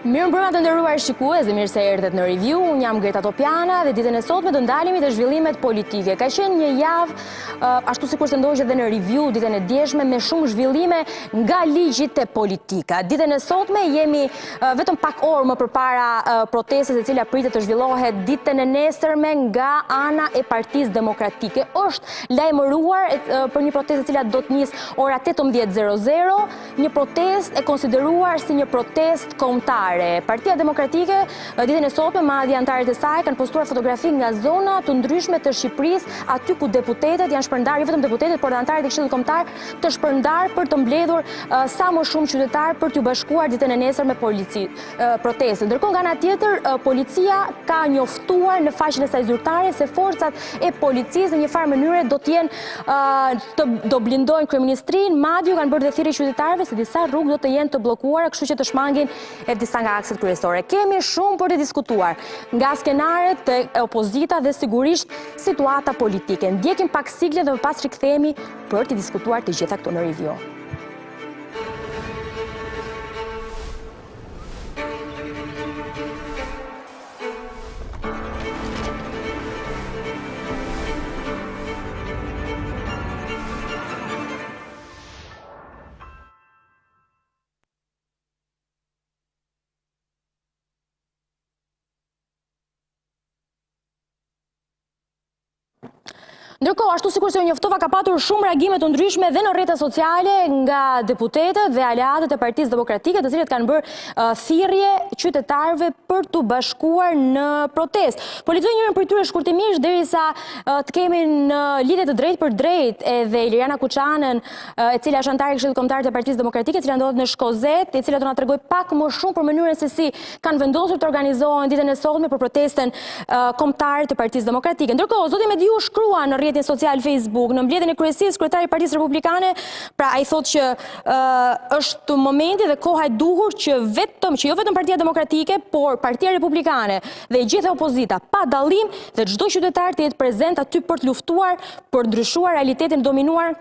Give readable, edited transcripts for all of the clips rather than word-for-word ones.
Mirëmbrëma të nderuar shikues dhe mirë se erdhët në review. Unë jam Greta Topiana dhe ditën e sotme do ndalemi te zhvillimet politike. Ka qenë një javë, ashtu sikur të ndoqët edhe në review ditën e djeshme, me shumë zhvillime nga ligjit e politika. Ditën e sotme jemi vetëm pak orë më përpara protestës e cila pritet të zhvillohet ditën e nesërme nga ana e Partisë Demokratike. Është lajmëruar për një protestë e cila do të nis ora 18:00, një protestë e konsideruar si një protestë kombëtare. Partia Demokratike ditën e sotme madje anëtarët e saj kanë postuar fotografi nga zona të ndryshme të Shqipërisë, aty ku deputetët janë shpërndarë, jo vetëm deputetët, por anëtarët e Këshillit Kombëtar të shpërndarë për të mbledhur sa më shumë qytetarë për t'u bashkuar ditën e nesër me protestën. Ndërkohë nga ana tjetër, policia ka njoftuar në faqen e saj zyrtare se forcat e policisë në një farë mënyre do të jenë do blindojnë kryeministrinë, madje kanë bërë dhe thirrje qytetarëve se disa rrugë do të jenë të bllokuara, kështu që të shmangin disa nga akset kryesore. Kemi shumë për të diskutuar, nga skenaret të opozita dhe sigurisht situata politike. Ndjekim pak siglën dhe më pas rikthehemi për të diskutuar të gjitha këto në review. Ndërkohë, ashtu sikur se u njoftova, ka patur shumë reagime të ndryshme dhe në rrjetet sociale nga deputetët dhe aleatët e Partisë Demokratike, të cilët kanë bërë thirrje qytetarëve për t'u bashkuar në protestë. Po lexoj njërin prej tyre shkurtimisht derisa të kemi në lidhje të drejtë për drejtë edhe Iliriana Kuçanën, e cila është anëtare e Këshillit Kombëtar të Partisë Demokratike, e cila ndodhet në Shkozet, e cila do na tregoj pak më shumë për mënyrën se si kanë vendosur të organizohen ditën e sotme për protestën kombëtare të Partisë Demokratike. Ndërkohë, zoti Mediu shkrua në rrjetin social Facebook, në mbledhjen e kryesisë, kryetari i Partisë Republikane, pra ai thotë që është momenti dhe koha e duhur që jo vetëm Partia Demokratike, por Partia Republikane dhe e gjitha opozita pa dallim dhe çdo qytetar të jetë prezent aty për të luftuar, për ndryshuar realitetin dominuar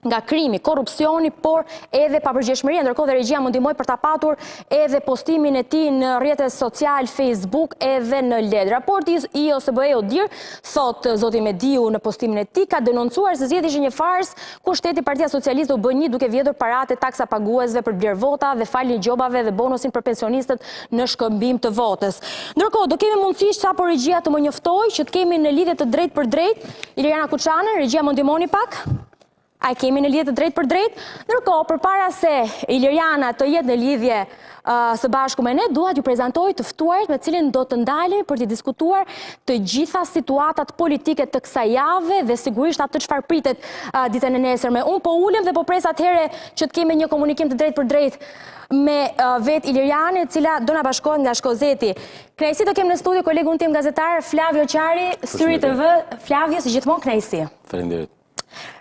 nga krimi, korrupsioni, por edhe papërgjegjshmëria. Ndërkohë dhe regjia më ndihmoi për ta patur edhe postimin e tij në rrjetet social Facebook edhe në LED. Raporti i OSBE-ODIR, thot zoti Mediu në postimin e tij, ka denoncuar se zgjedhja ishte një farsë ku shteti Partia Socialiste u bë një duke vjedhur paratë e taksa paguesve për bler vota dhe faljen gjobave dhe bonusin për pensionistët në shkëmbim të votës. Ndërkohë, do kemi mundësi sapo regjia të më njoftojë që të kemi në lidhje të drejtë për drejtë Iliriana Kuçanën, regjia më ndihmoni pak. A kemi në lidhje të drejtë për drejtë? Ndërkohë, përpara se Iliriana të jetë në lidhje së bashku me ne, dua t'ju prezantoj të ftuarit me cilin do të ndalemi për të diskutuar të gjitha situatat politike të kësaj jave dhe sigurisht atë çfarë pritet ditën e nesërme. Unë po ulem dhe po pres atëherë që të kemi një komunikim të drejtë për drejtë me vet Iliriane, e cila do na bashkohet nga Shkozeti. Kënaqësi të kem në studio kolegun tim gazetar Flavio Qari, Syri TV. Flavio, si gjithmonë kënaqësi. Faleminderit.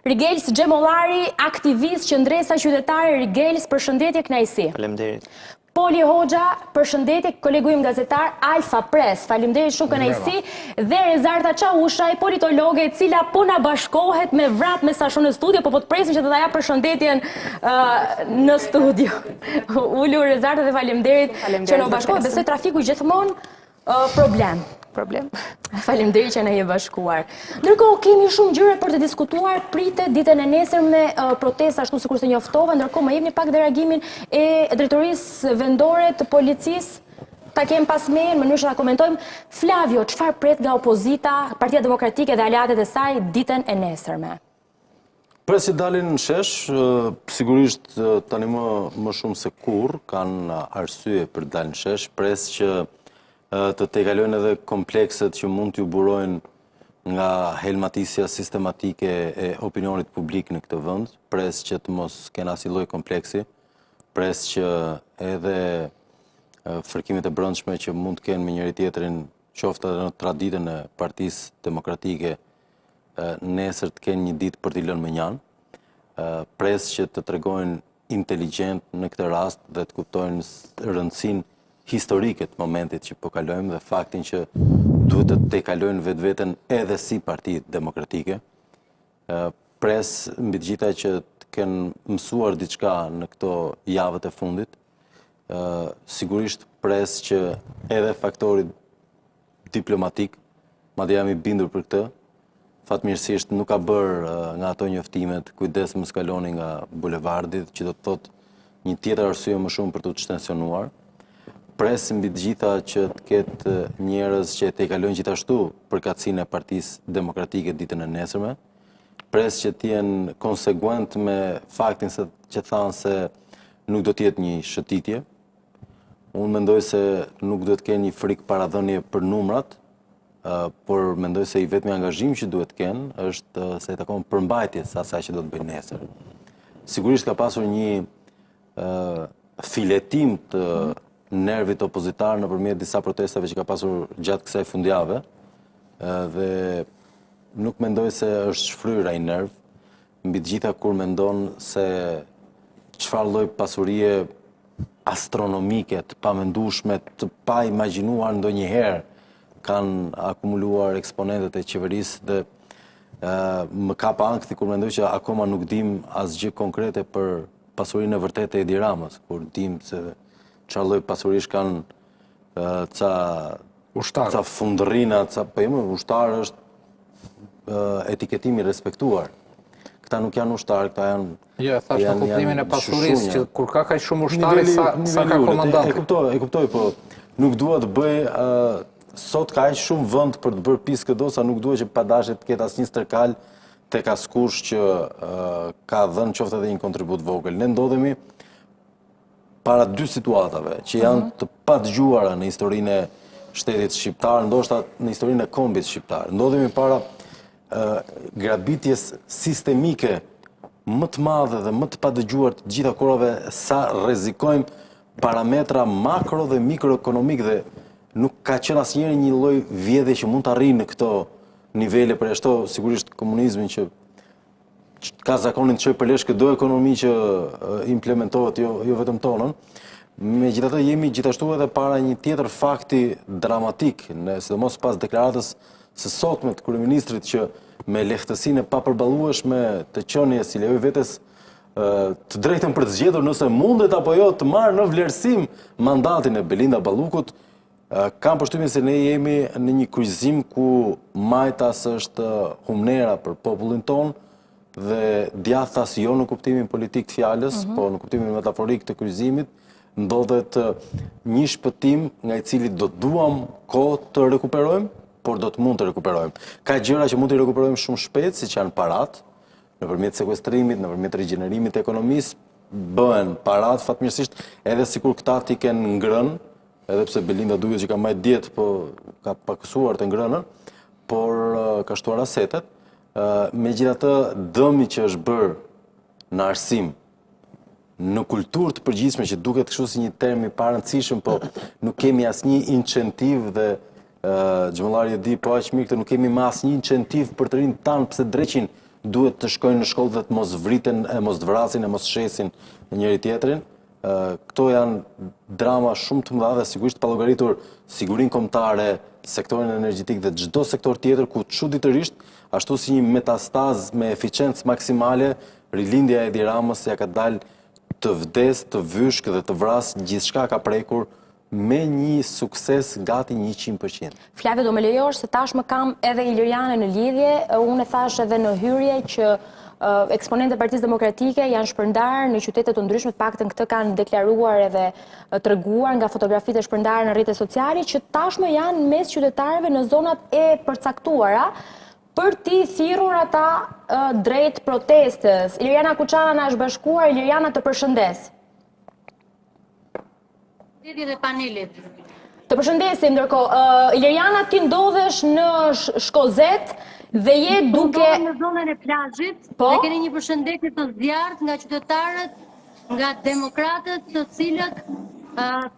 Rigels Xhemollari, aktivist qendresa qytetare. Rigels, përshëndetje, kënaqësi. Faleminderit. Poli Hoxha, përshëndetje, kolegu im gazetar Alfa Press. Faleminderit shumë, kënaqësi. Dhe Rezarta Çaushaj, politologe, e cila po na bashkohet me vrat me sa shumë në studio, po të presim që të ta jap përshëndetjen në studio. Ulu Rezarta dhe faleminderit që na bashkohet. Besoj trafiku gjithmonë problem. Faleminderit që na je bashkuar. Ndërkohë kemi shumë gjëra për të diskutuar, pritet ditën e nesërme protesta ashtu sikur se njoftova. Ndërkohë më jepni pak reagimin e drejtorisë vendore të policisë. Ta kem pas me në mënyrë që ta komentojmë. Flavio, çfarë pret nga opozita, Partia Demokratike dhe aleatët e saj ditën e nesërme? Pres që dalin në shesh, sigurisht tani më shumë se kurrë kanë arsye për të dalë në shesh, pres që të tejkalojnë edhe komplekset që mund t'ju burojnë nga helmatisja sistematike e opinionit publik në këtë vend, pres që të mos kena asnjë lloj kompleksi, pres që edhe fërkimet e brendshme që mund të kenë me njëri tjetrin, qoftë edhe në traditën e Partisë Demokratike, nesër të kenë një ditë për t'i lënë me njan, pres që të tregojnë inteligjent në këtë rast dhe të kuptojnë rëndësinë historike të momentit që po kalojmë dhe faktin që duhet të tejkalojnë vetveten edhe si Parti Demokratike. Pres mbi të gjitha që të kenë mësuar diçka në këto javët e fundit, sigurisht pres që edhe faktori diplomatik, madje jam i bindur për këtë, fatmirësisht nuk ka bërë nga ato njoftimet kujdes mos kaloni nga bulevardit, që do të thotë një tjetër arsye më shumë për të tensionuar. Presim mbi të gjitha që të ketë njerëz që të kalojnë gjithashtu përkatësinë e Partisë Demokratike ditën e nesërme. Pres që të jenë konsekuent me faktin që thanë se nuk do të jetë një shëtitje. Unë mendoj se nuk do të kenë një frikë paradhënie për numrat, por mendoj se i vetmi angazhim që duhet të kenë është se i takon përmbajtjes asaj që do të bëjnë nesër. Sigurisht ka pasur një filetim të nervit opozitar nëpërmjet disa protestave që ka pasur gjatë kësaj fundjave dhe nuk mendoj se është shfryr ai nerv, mbi të gjitha kur mendon se çfarë lloj pasurie astronomike, të pamendueshme, të pa imagjinuar ndonjëherë kanë akumuluar eksponentët e qeverisë dhe më kap ankthi kur mendoj që akoma nuk dim asgjë konkrete për pasurinë e vërtetë e Edi Ramës, kur dim se çfarë lloj pasurish kanë ca fundrrina, po jo, ushtar është etiketimi respektuar. Këta nuk janë ushtar, këta janë. Jo, thash në kuptimin e pasurisë që kur ka kaq shumë ushtari sa ka komandant. E kuptoj, po nuk dua të bëj sot ka aq shumë vend për të bërë piskëdo sa nuk duhet që padashe të ketë asnjë stërkal tek askush që ka dhënë qoftë edhe një kontribut vogël. Ne ndodhemi para dy situatave që janë të padëgjuara në historinë e shtetit shqiptar, ndoshta në historinë e kombit shqiptar. Ndodhemi para grabitjes sistemike më të madhe dhe më të padëgjuar të gjitha kohërave sa rrezikojmë parametra makro dhe mikroekonomik dhe nuk ka qenë asnjëherë një lloj vjedhje që mund të arrijë në këto nivele, përjashto sigurisht komunizmin që ka zakonin të çojë për lesh çdo ekonomi që implementohet, jo vetëm tonën. Megjithatë jemi gjithashtu edhe para një tjetër fakti dramatik, sidomos pas deklaratës së sotme të kryeministrit që me lehtësinë e papërballueshme të qenies i lejoi vetes të drejtën për të zgjedhur nëse mundet apo jo të marrë në vlerësim mandatin e Belinda Ballukut, kam përshtypjen se ne jemi në një kryqëzim ku majtas është humnera për popullin ton dhe djathtas jo në kuptimin politik të fjalës, po në kuptimin metaforik të kryqëzimit, ndodhet një shpëtim nga i cili do të duam kohë të rekuperojmë, por do të mund të rekuperojmë. Ka gjëra që mund të rekuperojmë shumë shpejt, siç janë parat, nëpërmjet sekuestrimit, nëpërmjet rigjenerimit të ekonomisë, bëhen parat fatmirësisht, edhe sikur këta t'i kenë ngrënë, edhe pse Belinda duket që ka mbajtur dietë, po ka pakësuar të ngrënën, por ka shtuar asetet. Megjithatë, dëmi që është bërë në arsim, në kulturë të përgjithshme që duket kështu si një term i parëndësishëm, po nuk kemi asnjë incentiv dhe Xhmollari e di po aq mirë këtë, nuk kemi më asnjë incentiv për të rinj tan pse dreqin duhet të shkojnë në shkollë dhe të mos vriten, mos të vrasin, mos shesin në njëri tjetrin. Këto janë drama shumë të mëdha dhe sigurisht pa llogaritur sigurinë kombëtare, sektorin energjetik dhe çdo sektor tjetër ku çuditërisht ashtu si një metastaz me eficiencë maksimale, rilindja e Edi Ramës ja ka dalë të vdes, të vyshk dhe të vras, gjithçka ka prekur me një sukses gati 100%. Flavio, do më lejosh se tashmë kam edhe Iliriane në lidhje, unë e thash edhe në hyrje që eksponentë e Partisë Demokratike janë shpërndarë në qytete të ndryshme, të paktën këtë kanë deklaruar edhe treguar nga fotografitë e shpërndarë në rrjetet sociale, që tashmë janë mes qytetarëve në zonat e përcaktuara për t'i thirrur ata drejt protestës. Iliriana Kuçana na është bashkuar. Iliriana, të përshëndes. Dhe panelit. Të përshëndesim, ndërkohë. Iliriana, ti ndodhesh në Shkozet dhe je duke në zonën e plazhit, Po? dhe keni një përshëndetje të zjarrt nga qytetarët, nga demokratët, të cilët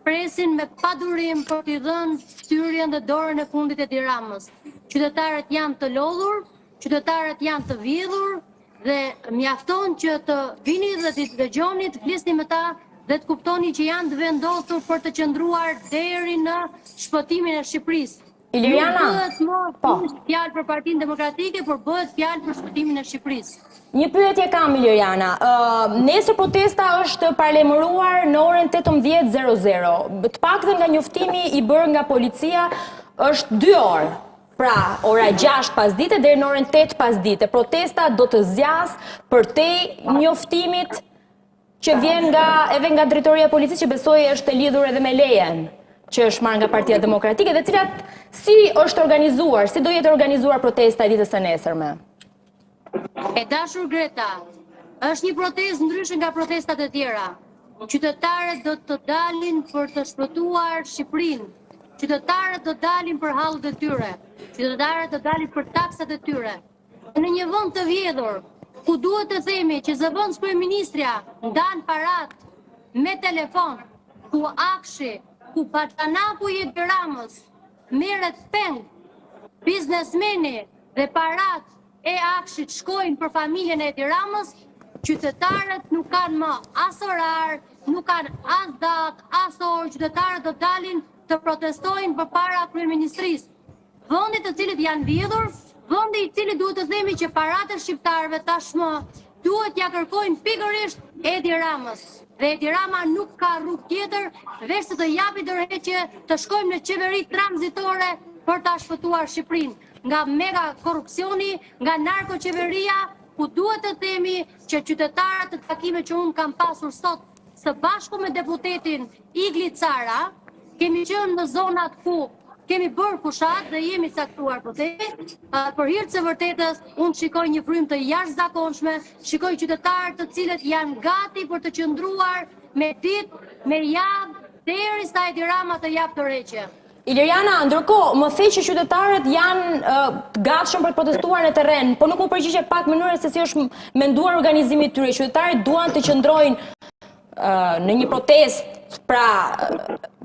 presin me padurim për t'i dhënë ftyrjen dhe dorën e fundit e Edi Ramës. Qytetarët janë të lodhur, qytetarët janë të vjedhur dhe mjafton që të vini dhe t'i dëgjoni, të flisni me ta dhe të kuptoni që janë të vendosur për të qëndruar deri në shpëtimin e Shqipërisë. Iliriana, Nuk bëhet fjalë për Partinë Demokratike, por bëhet fjalë për shpëtimin e Shqipërisë. një pyetje kam, Iliriana. Nesër protesta është paralajmëruar në orën 18:00. Të paktën nga njoftimi i bërë nga policia është 2 orë. Pra, ora 6 pasdite deri në orën 8 pasdite. Protesta do të zjas përtej njoftimit që vjen nga drejtoria e policisë, që besoj është e lidhur edhe me lejen që është marrë nga Partia Demokratike, dhe cilat si është organizuar, si do jetë organizuar protesta e ditës së nesërme? E dashur Greta, është një protestë ndryshe nga protestat e tjera. Qytetarët do të dalin për të shpëtuar Shqipërinë. Qytetarët do dalin për hallët e tyre. Qytetarët do dalin për taksat e tyre. Në një vend të vjedhur, ku duhet të themi që zëvendës kryeministrja ndan parat me telefon, ku Akshi, ku Paçanaku i Edi Ramës merret peng, biznesmeni dhe parat e Akshit shkojnë për familjen e Edi Ramës, qytetarët nuk kanë më as orar, nuk kanë as datë, as orë, qytetarët do dalin të protestojnë përpara kryeministrisë. Vendi të cilit janë vjedhur, vendi i cili duhet të themi që paratë e shqiptarëve tashmë duhet ja kërkojnë pikërisht Edi Ramës. Dhe Edi Rama nuk ka rrugë tjetër veç se të japi dorëheqje të shkojmë në qeveri tranzitore për ta shpëtuar Shqipërinë nga mega korrupsioni, nga narkoqeveria, ku duhet të themi që qytetarët të takime që unë kam pasur sot së bashku me deputetin Igli Cara, kemi qenë në zonat ku kemi bërë fushat dhe jemi caktuar për hir të së vërtetës, unë shikoj një frymë të jashtëzakonshme, shikoj qytetarë të cilët janë gati për të qëndruar me ditë, me javë, derisa Edi Rama të japë dorëheqje. Iliriana, ndërkohë, më the që qytetarët janë gatshëm për të protestuar në terren, po nuk më përgjigje pak mënyrën se si është menduar organizimi i tyre. Qytetarët duan të qëndrojnë në një protestë, pra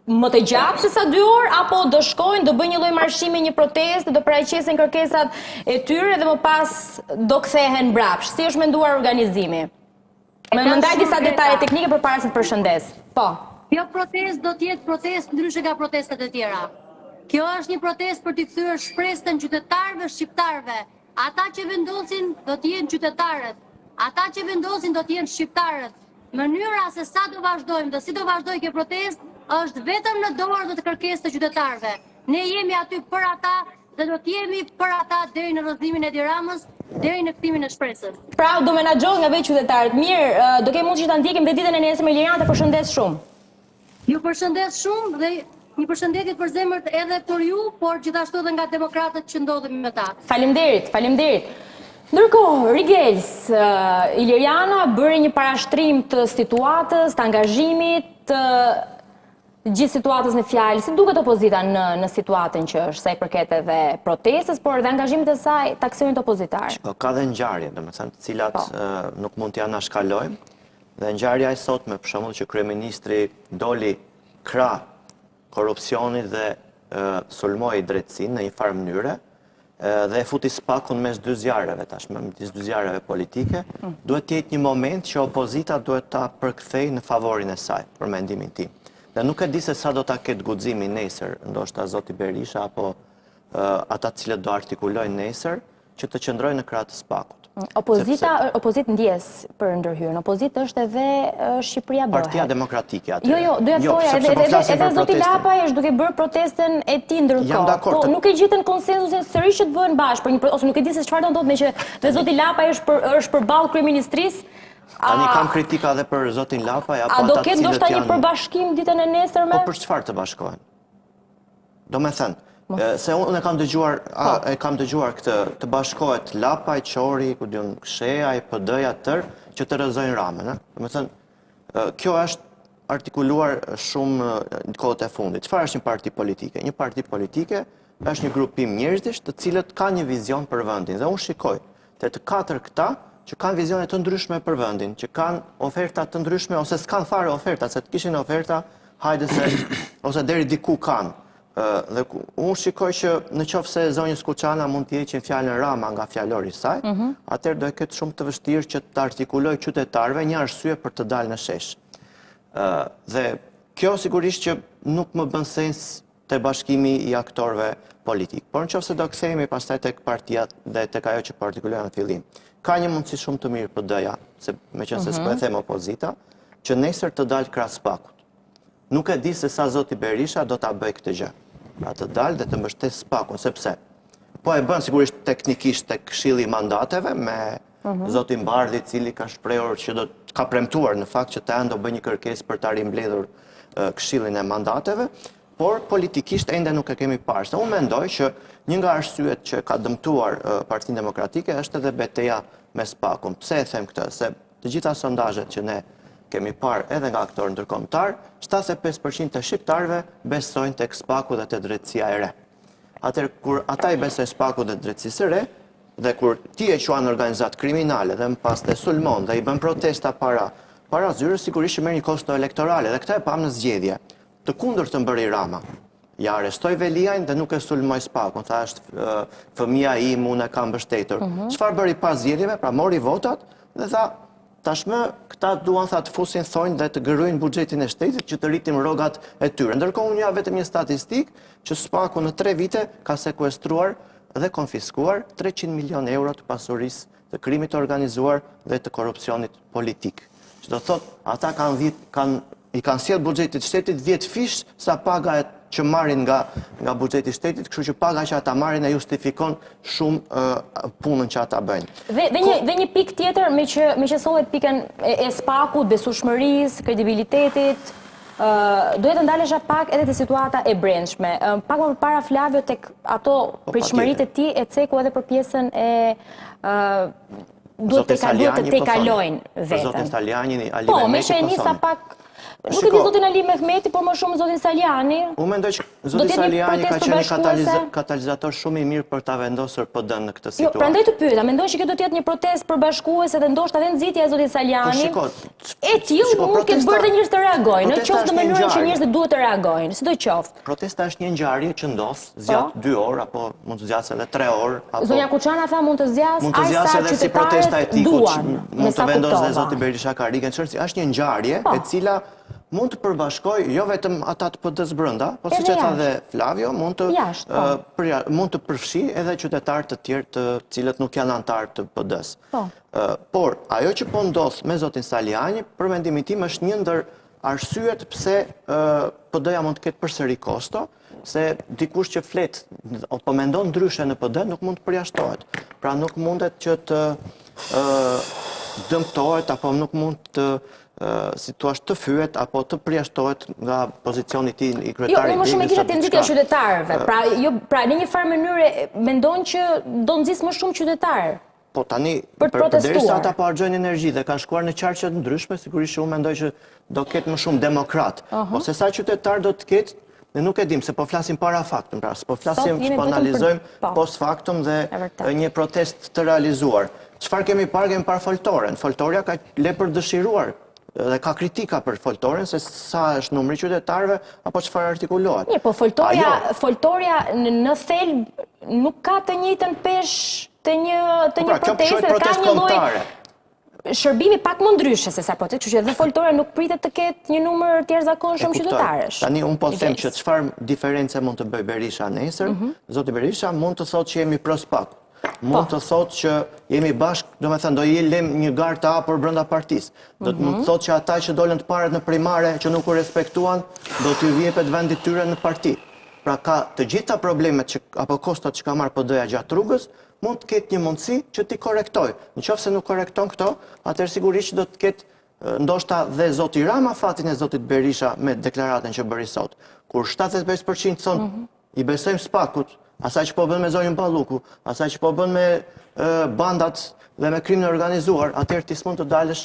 më të gjatë se sa 2 orë, apo do shkojnë, do bëjnë një lloj marshimi, një protestë, do paraqesin kërkesat e tyre dhe më pas do kthehen mbrapsht. Si është menduar organizimi? Më ndaj disa detaje teknike përpara se të përshëndes. Po. Kjo protestë do të jetë protestë ndryshe nga protestat e tjera. Kjo është një protestë për të kthyer shpresën qytetarëve shqiptarëve. Ata që vendosin do të jenë qytetarët. Ata që vendosin do të jenë shqiptarët. Mënyra se sa do vazhdojmë dhe si do vazhdojë kjo protestë është vetëm në dorë dhe të kërkesës të qytetarëve. Ne jemi aty për ata dhe do të jemi për ata deri në rrëzimin e Edi Ramës, deri në kthimin e shpresës. Pra, do menaxhohet nga vetë qytetarët. Mirë, do kemi mundësi që ta ndjekim dhe ditën e nesërme. Iliriana, të përshëndes shumë. Ju përshëndes shumë dhe një përshëndetje për zemërt edhe për ju, por gjithashtu edhe nga demokratët që ndodhemi me ta. Faleminderit, faleminderit. Ndërkohë, Rigels, Iliriana bëri një parashtrim të situatës, të angazhimit, të gjithë situatës në fjalë. Si duket opozita në situatën që është, sa i përket edhe protestës, por edhe angazhimit e saj të aksionit opozitar? Ka dhe ngjarje, domethënë, të cilat nuk mund t'ja nashkalojmë. Dhe ngjarja e sotme, për shembull, që kryeministri doli krah korrupsionit dhe sulmoi drejtsinë në një farë mënyre, dhe e futi spakun mes 2 zjarreve tashmë, mes 2 zjarreve politike, duhet të jetë një moment që opozita duhet ta përkthejë në favorin e saj, për mendimin tim. Dhe nuk e di se sa do ta ketë guximin nesër, ndoshta zoti Berisha apo ata të cilët do artikulojnë nesër, që të qëndrojnë në krah të spakut. Opozitë ndjes për ndërhyrjen. Opozitë është edhe Shqipëria bëhet. Partia Demokratike atë. Jo, doja të thoja edhe zoti Lapaj është duke bërë protestën e tij ndërkohë. Po nuk e gjitën konsensusin sërish që të bëhen bashkë, ose nuk e di se çfarë do ndodhë me që zoti Lapaj është përballë kryeministrisë. Tani kam kritika edhe për zotin Lapaj apo ata të cilët janë. A do ketë ndoshta një përbashkim ditën e nesërme? Po për çfarë të bashkohen? Domethënë, se unë e kam dëgjuar këtë të bashkohet Lapaj, Qori, ku diun Kshea, PD-ja tërë që të rrëzojnë Ramën, Domethënë, kjo është artikuluar shumë në kohët e fundit. Çfarë është një parti politike? Një parti politike është një grupim njerëzish të cilët kanë një vizion për vendin. Dhe unë shikoj të 4 këta që kanë vizione të ndryshme për vendin, që kanë oferta të ndryshme, ose s'kanë fare oferta, se të kishin oferta, hajde se, ose deri diku kanë. Dhe unë shikoj që në qoftë se zonjës Kuçana mund të heqin fjalën Rama nga fjalori i saj, atëherë do e ketë shumë të vështirë që të artikulojë qytetarëve një arsye për të dalë në shesh. Dhe kjo sigurisht që nuk më bën sens të bashkimi i aktorëve politik. Por nëse do kthehemi pastaj tek partia dhe tek ajo që partikuloja në fillim. Ka një mundësi shumë të mirë PD-ja, se meqense s'po e them opozita, që nesër të dalë krah SPAK-ut. Nuk e di se sa zoti Berisha do ta bëj këtë gjë. Pra të dalë dhe të mbështes SPAK-un, sepse po e bën sigurisht teknikisht tek Këshilli i Mandateve me zotin Bardhi, i cili ka shprehur që ka premtuar në fakt që TAN do bëjë një kërkesë për ta rimbledhur Këshillin e Mandateve, por politikisht ende nuk e kemi parë. Se unë mendoj që një nga arsyet që ka dëmtuar Partinë Demokratike është edhe betejë me SPAK-un. Pse e them këtë? Se të gjitha sondazhet që ne kemi parë edhe nga aktorë ndërkombëtar, 75% të shqiptarëve besojnë tek SPAK-u dhe te drejtësia e re. Atëherë kur ata i besojnë SPAK-u dhe drejtësisë së re, dhe kur ti e quan organizat kriminale dhe më pas të sulmon dhe i bën protesta para zyrës, sigurisht që merr një kosto elektorale dhe këtë e pam në zgjedhje. Të kundërtën bëri Rama. Ja arrestoi Veliajn dhe nuk e sulmoi SPAK-un, tha është fëmia im, unë e kam mbështetur. Çfarë bëri pas zgjedhjeve? Pra mori votat dhe tha tashmë këta duan të fusin thonjë dhe të gërojnë buxhetin e shtetit që të rritim rrogat e tyre. Ndërkohë unë ja vetëm një statistikë që SPAK-u në 3 vite ka sekuestruar dhe konfiskuar 300 milion euro të pasurisë të krimit organizuar dhe të korrupsionit politik. Që do thotë, ata i kanë sjell buxhetit shtetit 10 fish sa paga që marrin nga buxheti shtetit, kështu që paga që ata marrin e justifikon shumë punën që ata bëjnë. Dhe një pikë tjetër, me që sollet pikën e SPAK-ut, besueshmërisë, kredibilitetit, duhet të ndalesha pak edhe te situata e brendshme. Pak më përpara Flavio tek ato pritshmëritë e tij e ceku edhe për pjesën e duhet të tekalojnë vetën. Zotin Saliani, Ali Po, me që e nisa pak. Nuk e di zotin Ali Mehmeti, por më shumë zotin Saliani. Unë mendoj që zotin Saliani ka qenë katalizator shumë i mirë për ta vendosur PD-n në këtë situatë. Jo, prandaj të pyeta, mendoj që kjo do të jetë një protestë përbashkuese dhe ndoshta edhe nxitja e zotit Saliani. E tillë mund të ketë bërë dhe njerëz të reagojnë, në qoftë në mënyrën që njerëzit duhet të reagojnë, sidoqoftë. Protesta është një ngjarje që ndodh, zgjat 2 orë apo mund të zgjasë edhe 3 orë. Zonja Kuçana tha mund të zgjasë edhe si protesta e tij, mund të vendosë dhe zoti Berisha Karrikën, është një ngjarje e cila mund të përbashkoj jo vetëm ata të PD-s brenda, po siç e tha dhe Flavio, mund të përfshi edhe qytetarë të tjerë të cilët nuk janë antarë të PD-s. Por ajo që po ndodh me zotin Saliani, për mendimin tim është një ndër arsyet pse PD-ja mund të ketë përsëri kosto, se dikush që flet apo mendon ndryshe në PD nuk mund të përjashtohet. Pra nuk mundet që të dëmtohet apo nuk mund të si thua të fyet apo të përjashtohet nga pozicioni i tij i kryetarit. Jo, më shumë e kisha tendencën e qytetarëve. Pra në një farë mënyrë mendon që do nxjisë më shumë qytetarë. Po tani përderisa ata po harxojnë energji dhe kanë shkuar në qarqe të ndryshme, sigurisht që unë mendoj që do ketë më shumë demokrat. Po se sa qytetar do të ketë, ne nuk e dim se po flasim para faktum, pra s'po flasim, s'po analizojmë post factum dhe një protest të realizuar. Çfarë kemi parë? Kemi parë foltoren. Foltoria ka lepër dëshiruar dhe ka kritika për foltoren se sa është numri qytetarëve apo çfarë artikulohet. Po foltoria në thelb nuk ka të njëjtën peshë të një proteste, ka një lloj shërbimi pak më ndryshe se sa protestë, kështu që edhe foltoria nuk pritet të ketë një numër të jashtëzakonshëm qytetarësh. Tani unë po them që çfarë diferencë mund të bëj Berisha nesër, zoti Berisha mund të thotë që jemi pro SPAK. Mund të thotë që jemi bashkë, do me thënë, do i lem një garë të hapur brenda partisë. Do të mund të thotë që ata që dolën të parët në primare që nuk u respektuan, do t'ju vjepet vendit tyre në parti. Pra ka të gjitha problemet apo kostot që ka marrë PD-ja gjatë rrugës, mund të ketë një mundësi që t'i korektoj. Në qoftë se nuk korekton këto, atëherë sigurisht që do të ketë ndoshta dhe zoti Rama fatin e zotit Berisha me deklaratën që bëri sot. Kur 75% thonë i besojmë SPAK-ut, asaj që po bën me zonjën Balluku, asaj që po bën me bandat dhe me krimin organizuar, atëherë ti s'mund të dalësh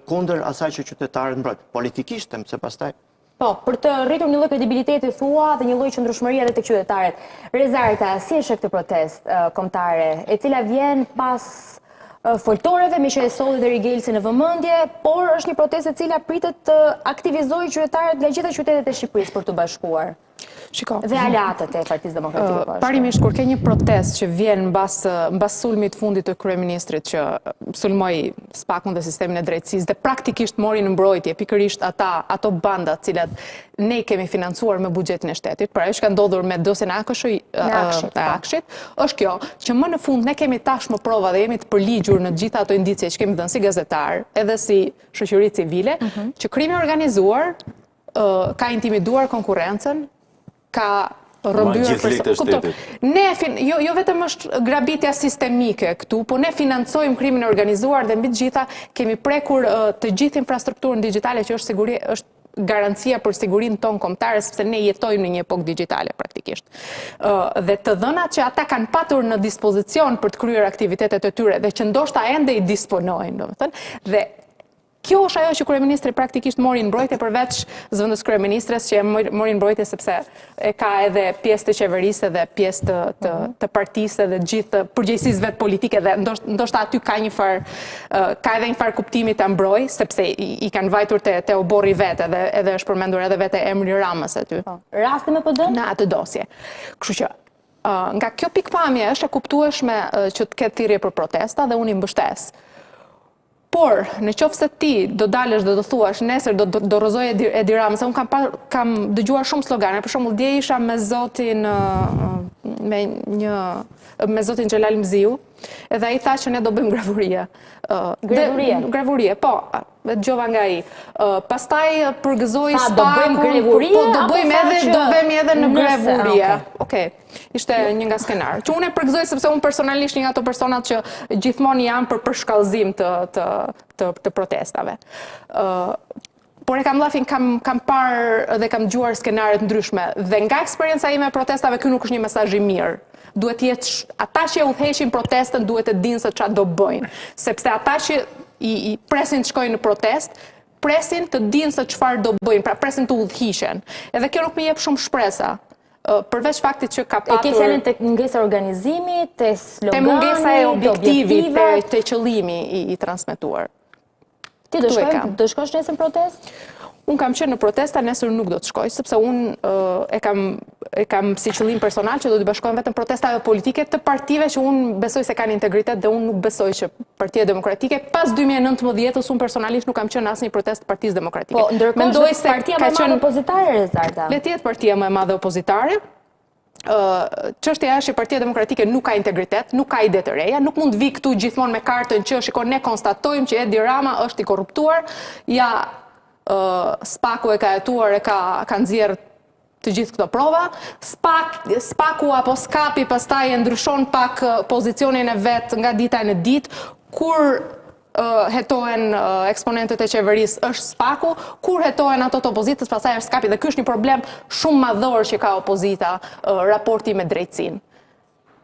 kundër asaj që qytetarët mbrojnë. Politikisht, se pastaj. Po, për të rritur një lloj kredibiliteti thua dhe një lloj qëndrueshmërie edhe tek qytetarët. Rezarta, si është këtë protestë kombëtare, e cila vjen pas foltoreve, me që e solli dhe Rigelsi në vëmendje, por është një protestë e cila pritet të aktivizojë qytetarët nga gjitha qytetet e Shqipërisë për të bashkuar. Dhe aleatët e Partisë Demokratike. Parimisht, kur ke një protest që vjen mbas sulmit fundit të kryeministrit që sulmoi SPAK-un dhe sistemin e drejtësisë dhe praktikisht mori në mbrojtje pikërisht ato banda të cilat ne kemi financuar me buxhetin e shtetit, pra ajo që ka ndodhur me dosjen e Akshit, është kjo që më në fund ne kemi tashmë prova dhe jemi të përligjur në gjitha ato indicie që kemi dhënë si gazetar, edhe si shoqëri civile, që krimi organizuar ka intimiduar konkurrencën, ka rrëmbyer jo vetëm është grabitja sistemike këtu, po ne financojmë krimin e organizuar dhe mbi të gjitha kemi prekur të gjithë infrastrukturën digjitale që është garancia për sigurinë tonë kombëtare, sepse ne jetojmë në një epokë digjitale praktikisht. Dhe të dhënat që ata kanë patur në dispozicion për të kryer aktivitetet e tyre dhe që ndoshta ende i disponojnë, domethënë, dhe kjo është ajo që kryeministri praktikisht mori në mbrojtje përveç zëvendës kryeministres që mori në mbrojtje sepse e ka edhe pjesë të qeverisë dhe pjesë të partisë dhe gjithë përgjegjësisë vetë politike dhe ndoshta aty ka edhe një farë kuptimi ta mbroj sepse i kanë vajtur te oborri vetë edhe është përmendur edhe vetë emri Ramës aty. Rasti me PD? Në atë dosje. Kështu që nga kjo pikpamje është e kuptueshme që të ketë thirrje për protesta dhe unë i mbështes. Por, në qoftë se ti do dalësh dhe do thuash, nesër do rrëzoj Edi Ramën, se unë kam dëgjuar shumë slogane, për shembull dje isha me zotin Xhelal Mziu, edhe ai tha që ne do bëjmë gravurie. Gravurie, po, dëgjova nga ai. Pastaj përgëzoi SPAK-un, po do vemi edhe në gravurie. Okej. Ishte një nga skenar. Që unë e përgëzoj sepse unë personalisht një nga ato personat që gjithmonë jam për përshkallëzim të protestave. Por e kam lafin, kam parë dhe kam dëgjuar skenaret ndryshme. Dhe nga eksperienca ime e protestave, ky nuk është një mesazh i mirë. Duhet jetë, ata që e udhëheqin protestën duhet të dinë se çfarë do bëjnë. Sepse ata që i presin të shkojnë në protest, presin të dinë se çfarë do bëjnë, pra presin të udhëhiqen. Edhe kjo nuk më jep shumë shpresa. Përveç faktit që ka patur... E ke fjalën të mungesa organizimi, të slogani, të mungesa e objektivit, të qëllimi i transmetuar. Ti do shkosh nesër në protest? Unë kam qenë në protesta, nesër nuk do të shkoj, sepse unë e kam si qëllim personal që do të bashkojmë vetëm protestave politike të partive që unë besoj se kanë integritet dhe unë nuk besoj që Partia Demokratike pas 2019-ës unë personalisht nuk kam qenë asnjë protest të Partisë Demokratike. Po, ndërkohë është partia më e madhe opozitare, Rezarta. Le të jetë partia më e madhe opozitare. Çështja është që Partia Demokratike nuk ka integritet, nuk ka ide të reja, nuk mund të vi këtu gjithmonë me kartën që shikon ne konstatojmë që Edi Rama është i korruptuar, ja SPAK-u e ka hetuar e ka nxjerr të gjithë këto prova. SPAK-u apo SKAP-i pastaj e ndryshon pak pozicionin e vet nga dita në ditë, kur hetohen eksponentët e qeverisë është SPAK-u, kur hetohen ato të opozitës pastaj është SKAP-i dhe ky është një problem shumë madhor që ka opozita raporti me drejtësinë.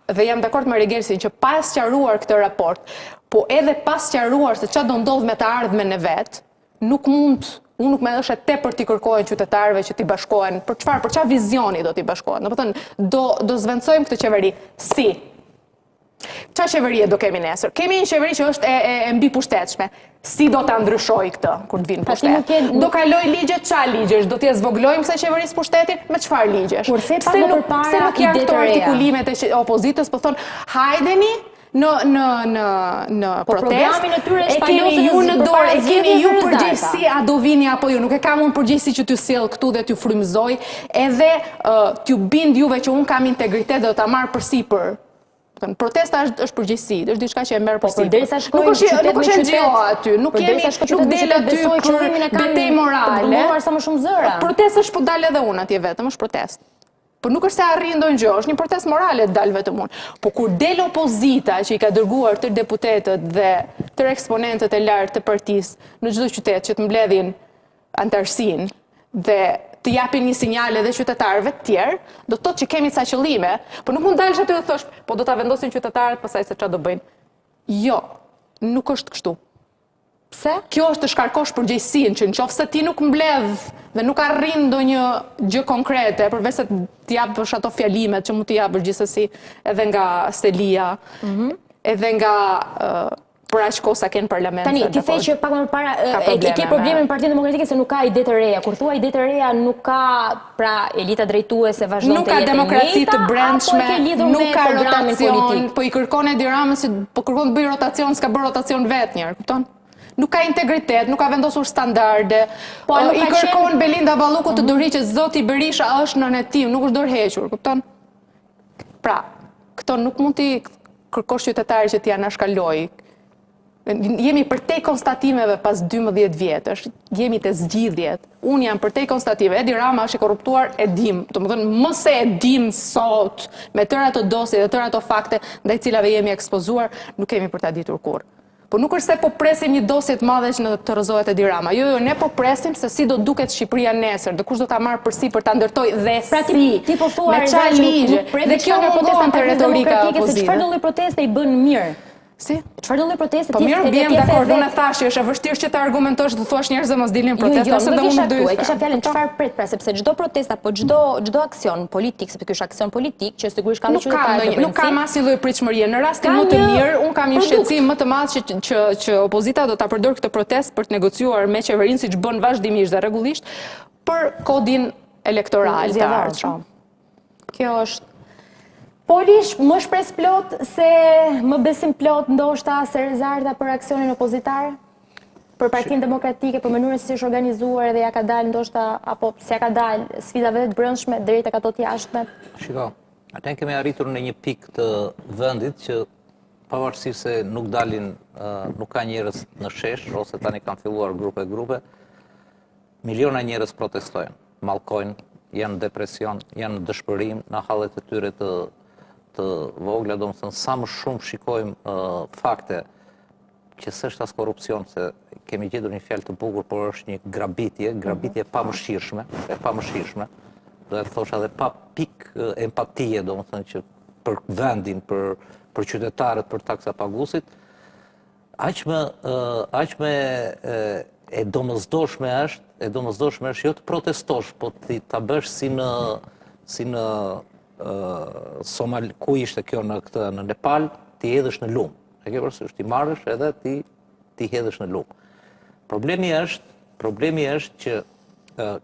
Dhe jam dakord me Regelsin që pas sqaruar këtë raport, po edhe pas sqaruar se çfarë do ndodh me të ardhmen e vet, unë nuk me është tepër t'i kërkojnë qytetarëve që t'i bashkohen, për çfarë vizioni do t'i bashkohen. Domethënë do zvendësojmë këtë qeveri. Si? Çfarë qeverie do kemi nesër? Kemi një qeveri që është e mbi pushtetshme. Si do ta ndryshoj këtë kur të vinë pushtet? Do kaloj ligjet, çfarë ligjesh? Do t'i zvoglojmë kësaj qeverisë pushtetin? Me çfarë ligjesh? Pse nuk janë këto artikulimet e opozitës, po thonë, hajdeni në protest, e keni ju në dorë, e keni ju përgjegjësi, a do vini apo ju, nuk e kam unë përgjegjësi që t'ju sjell këtu dhe t'ju frymëzoj, edhe t'ju bind juve që unë kam integritet dhe do ta marr përsipër. Protesta është përgjegjësi, është diçka që e merr përsipër. Nuk është NGO aty, nuk del aty për betejë morale. Protesta është po dal edhe unë atje vetëm, është protest. Po nuk është se arrin ndonjë gjë, është një protestë morale të dalë vetëm unë. Po kur del opozita që i ka dërguar tërë deputetët dhe tërë eksponentët e lartë të partisë në çdo qytet që të mbledhin antarësinë dhe të japin një sinjal edhe qytetarëve të tjerë, do të thotë që kemi ca qëllime, po nuk mund dalësh aty dhe thosh, po do ta vendosin qytetarët pastaj se çfarë do bëjnë. Jo, nuk është kështu. Pse? Kjo është të shkarkosh përgjegjësinë që nëse ti nuk mbledh dhe nuk arrin ndonjë gjë konkrete, përveç se të japësh ato fjalimet që mund t'i japësh gjithsesi edhe nga Selia, edhe nga për aq kohë sa kanë parlament. Tani, ti the që pak më parë e ke problemin në Partinë Demokratike se nuk ka ide të reja. Kur thua ide të reja, nuk ka pra elita drejtuese vazhdon të jetë e njëjta, nuk ka demokraci të brendshme, nuk ka rotacion, po i kërkon Edi Rama se po kërkon të bëj rotacion, s'ka bërë rotacion vetë njëherë, kupton? Nuk ka integritet, nuk ka vendosur standarde. I kërkon Belinda Balluku të dorëhiqet, zoti Berisha është nënë e tim, nuk është dorëhequr, kupton? Pra, këto nuk mund t'i kërkosh qytetarit që t'ja nashkaloj. Jemi përtej konstatimeve pas 12 vjetësh, jemi të zgjidhjet. Unë jam përtej konstative. Edi Rama është i korruptuar, e dim. Të më thënë, mëse e dim sot, me tëra të dosje dhe tëra të fakte, ndaj cilave jemi ekspozuar, nuk kemi për ta ditur kur. Po nuk është se po presim një dosje të madhe që në të rëzohet Edi Rama. Jo, ne po presim se si do duket Shqipëria nesër, dhe kush do ta marrë përsi për ta ndërtoj dhe si, ti po thua me qa ligje. Dhe kjo mungon të retorika opozite. Çfarë do lloj proteste i bën mirë? Si? Çfarë do lloj proteste ti? Po mirë, bjem dakord, unë thash që është e vështirë që të argumentosh dhe thuash njerëzve mos dilnin protesta ose do unë do e kisha fjalën çfarë pret, pra sepse çdo protesta apo çdo aksion politik, sepse ky është aksion politik që sigurisht ka qytetarë. Nuk kam asnjë lloj pritshmërie. Në rastin më të mirë, unë kam një shqetësim më të madh që opozita do ta përdor këtë protestë për të negociuar me qeverinë siç bën vazhdimisht dhe rregullisht për kodin elektoral të ardhshëm. Kjo është Polish, më shpres plot se më besim plot ndoshta se Rezarta për aksionin opozitar? Për Partinë Demokratike, për mënyrën se si është organizuar dhe ja ka dalë ndoshta, apo se ja ka dalë sfidave të brendshme drejt tek ato të jashtme? Shiko, atë kemi arritur në një pikë të vendit që pavarësisht se nuk dalin, nuk ka njerëz në shesh, ose tani kanë filluar grupe, miliona njerëz protestojnë, mallkojnë, janë në depresion, janë në dëshpërim, në hallet e tyre të vogla, do më thënë, sa më shumë shikojmë fakte që s'është as korrupsion, se kemi gjetur një fjalë të bukur, por është një grabitje pa mëshirshme, do e thosha edhe pa pik empatie, do më thënë, që për vendin, për qytetarët, për taksa pagusit, aqme e domosdoshme është jo të protestosh, po ta bësh si në Somal, ku ishte kjo në Nepal, ti hedhësh në lumë. E ke përsysh, ti marrësh edhe ti hedhësh në lumë. Problemi është që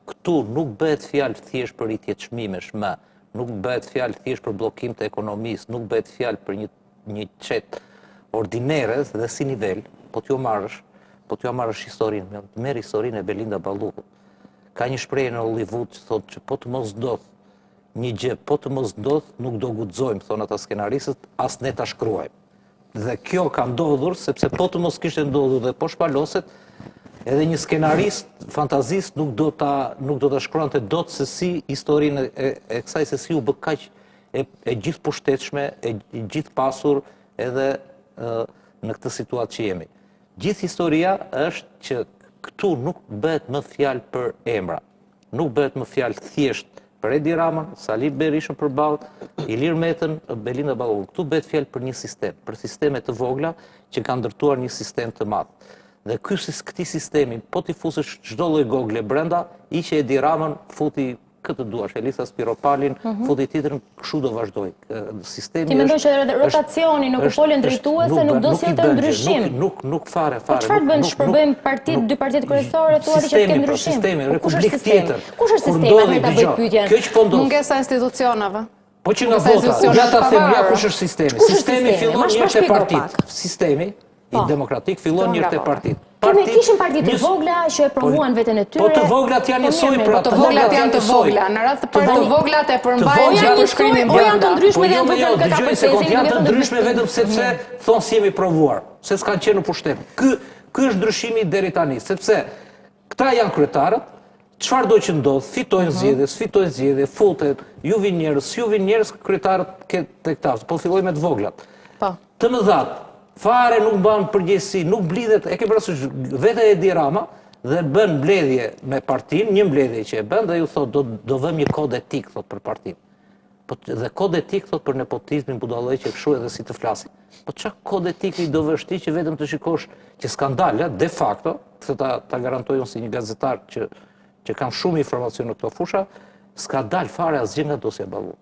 këtu nuk bëhet fjalë thjesht për rritje çmimesh më, nuk bëhet fjalë thjesht për bllokim të ekonomisë, nuk bëhet fjalë për një çet ordinere dhe si nivel, po t'ju marrësh historinë, merr historinë e Belinda Balluku. Ka një shprehje në Hollywood që thotë që po të mos ndodh një gjë, po të mos ndodh, nuk do guxojmë, thonë ata skenaristët, as ne ta shkruajmë. Dhe kjo ka ndodhur, sepse po të mos kishte ndodhur dhe po shpaloset, edhe një skenarist, fantazist, nuk do ta shkruante dot se si historinë e kësaj, se si u bë kaq e gjithë pushtetshme, e gjithë pasur, edhe në këtë situatë që jemi. Gjithë historia është që këtu nuk bëhet më fjalë për emra, nuk bëhet më fjalë thjesht për Edi Ramën, Sali Berishën përballë, Ilir Metën, Belinda Balluku. Këtu bëhet fjalë për një sistem, për sisteme të vogla që kanë ndërtuar një sistem të madh. Dhe këtij sistemi, po ti fusësh çdo lloj gogle brenda, hiqe Edi Ramën, futi këtë duash, Elisa Spiropalin, futi tjetrin, kështu do vazhdoj. Sistemi. Ti mendon që rotacioni në kupolën drejtuese nuk do sjellë ndryshim? Nuk fare. Po çfarë bën, shpërbëjmë dy partitë kryesore, thua që kemi ndryshim? Sistemi, republikë tjetër. Kush është sistemi, ta bëj pyetjen? Kjo që po ndodh. Mungesa institucionave. Po që nga vota, ja ta them ja kush është sistemi. Sistemi fillon njëherë te partitë. Sistemi i demokratik fillon njëherë te partitë. Kemi kishin parti të vogla që e promuan veten e tyre. Po të voglat janë njësoj, pra të voglat janë të vogla. Në radhë të parë të voglat e përmbajnë janë shkrimin brenda. Janë të ndryshme dhe janë të kapacitetin. Janë të ndryshme vetëm sepse thonë si jemi provuar, se s'kan qenë në pushtet. Ky është ndryshimi deri tani, sepse këta janë kryetarët, çfarë do që ndodh, fitojnë zgjedhje, futet, ju vin njerëz, kryetarët te këta, po filloj me të voglat. Po. Të mëdhat fare nuk bën përgjegjësi, nuk blidhet, e ke parasysh vetë Edi Rama dhe bën mbledhje me partinë, një mbledhje që e bën dhe ju thot do vëmë një kod etik thot për partinë. Po dhe kod etik thot për nepotizmin, budallëqe që kështu edhe si të flasin. Po çka kod etik i do vësh ti që vetëm të shikosh që skandale de facto, se ta garantoj unë si një gazetar që kam shumë informacion në këto fusha, s'ka dal fare asgjë nga dosja Balluku.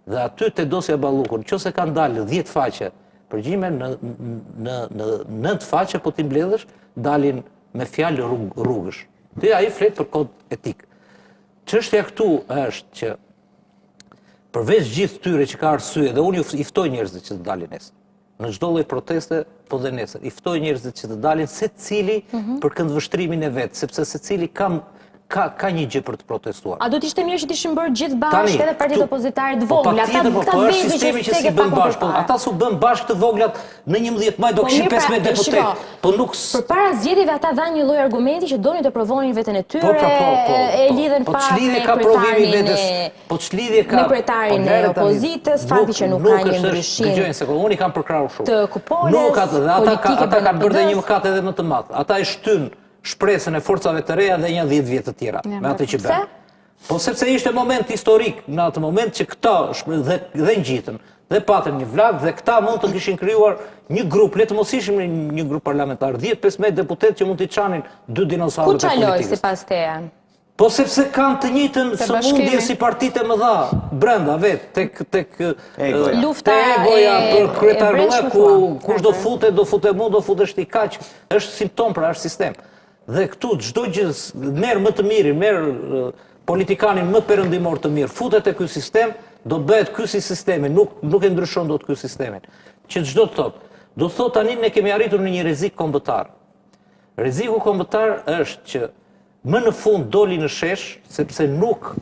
Dhe aty te dosja Balluku, nëse kanë dalë 10 faqe Përgjime në të faqe, po t'i mbledhësh, dalin me fjalë rrugësh. Dhe ai flet për kod etik. Çështja këtu është që përveç gjithë tyre që ka arsye, dhe unë i ftoj njerëzit që të dalin nesër. Në çdo lloj proteste, po dhe nesër. I ftoj njerëzit që të dalin secili për këndvështrimin e vet, sepse secili ka një gjë për të protestuar. A do të ishte mirë që të ishin bërë gjithë bashkë edhe partitë opozitare të vogla? Po është sistemi që si bën bashkë, ata su bën bashkë të voglat në 11 maj do kishin 15 deputet. Po nuk përpara zgjedhjeve ata dhanë një lloj argumenti që donin të provonin veten e tyre, e lidhen pak me kryetarin e opozitës, fakti që nuk ka një ndryshim. Dëgjojnë se unë i kam përkrahur shumë. Të kuponës, politike ata kanë bërë dhe një mëkat edhe më të madh. Ata e shtyn shpresën e forcave të reja dhe një 10 vjet të tjera, me atë që bën. Po sepse ishte moment historik, në atë moment që këta dhe ngjitën, dhe patën një vlak, dhe këta mund të kishin krijuar një grup, le të mos ishim një grup parlamentar, 10-15 deputet që mund t'i çanin 2 dinosaurët e politikës. Ku çaloj sipas teje? Po sepse kanë të njëjtën sëmundje si partitë më dha, brenda vetë, tek lufta egoja për kryetarëve, ku kush do futet mu, do futesh ti kaq, është simptom pra është sistem. Dhe këtu çdo gjë merr më të mirin, merr politikanin më perëndimor të mirë, futet te ky sistem, do bëhet ky si sistemi, nuk e ndryshon dot ky sistemin. Që çdo të thotë, do të thotë tani ne kemi arritur në një rrezik kombëtar. Rreziku kombëtar është që më në fund doli në shesh, sepse nuk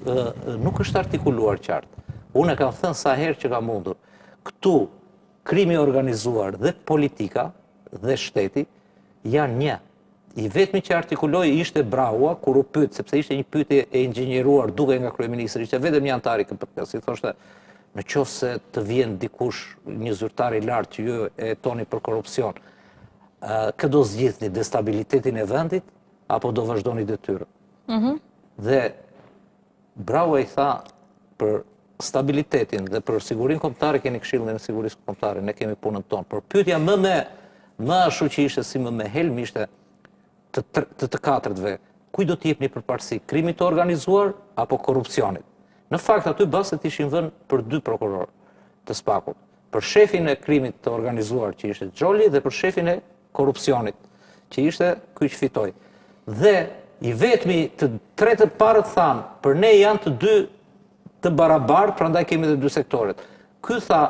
është artikuluar qartë. Unë e kam thënë sa herë që ka mundur. Këtu krimi organizuar dhe politika dhe shteti janë një. I vetmi që artikuloi ishte Braua, kur u pyet, sepse ishte një pyetje e inxhinieruar duke nga kryeministri, ishte vetëm një antar i KPP-s, i thoshte, në qoftë se të vjen dikush, një zyrtar i lartë që ju e toni për korrupsion, kë do zgjidhni destabilitetin e vendit apo do vazhdoni detyrën? Dhe Braua i tha, për stabilitetin dhe për sigurinë kombëtare keni Këshillin e Sigurisë Kombëtare, ne kemi punën tonë. Por pyetja më ashtu që ishte si më me helm ishte të katërtve, kuj do t'jepni përparësi, krimit të organizuar apo korrupsionit? Në fakt, aty baset ishin vënë për 2 prokurorë të Spakut, për shefin e krimit të organizuar që ishte Xholi dhe për shefin e korrupsionit që ishte ky që fitoi. Dhe i vetmi të tre të parët thanë, për ne janë të 2 të barabartë, prandaj kemi dhe 2 sektoret. Ky tha,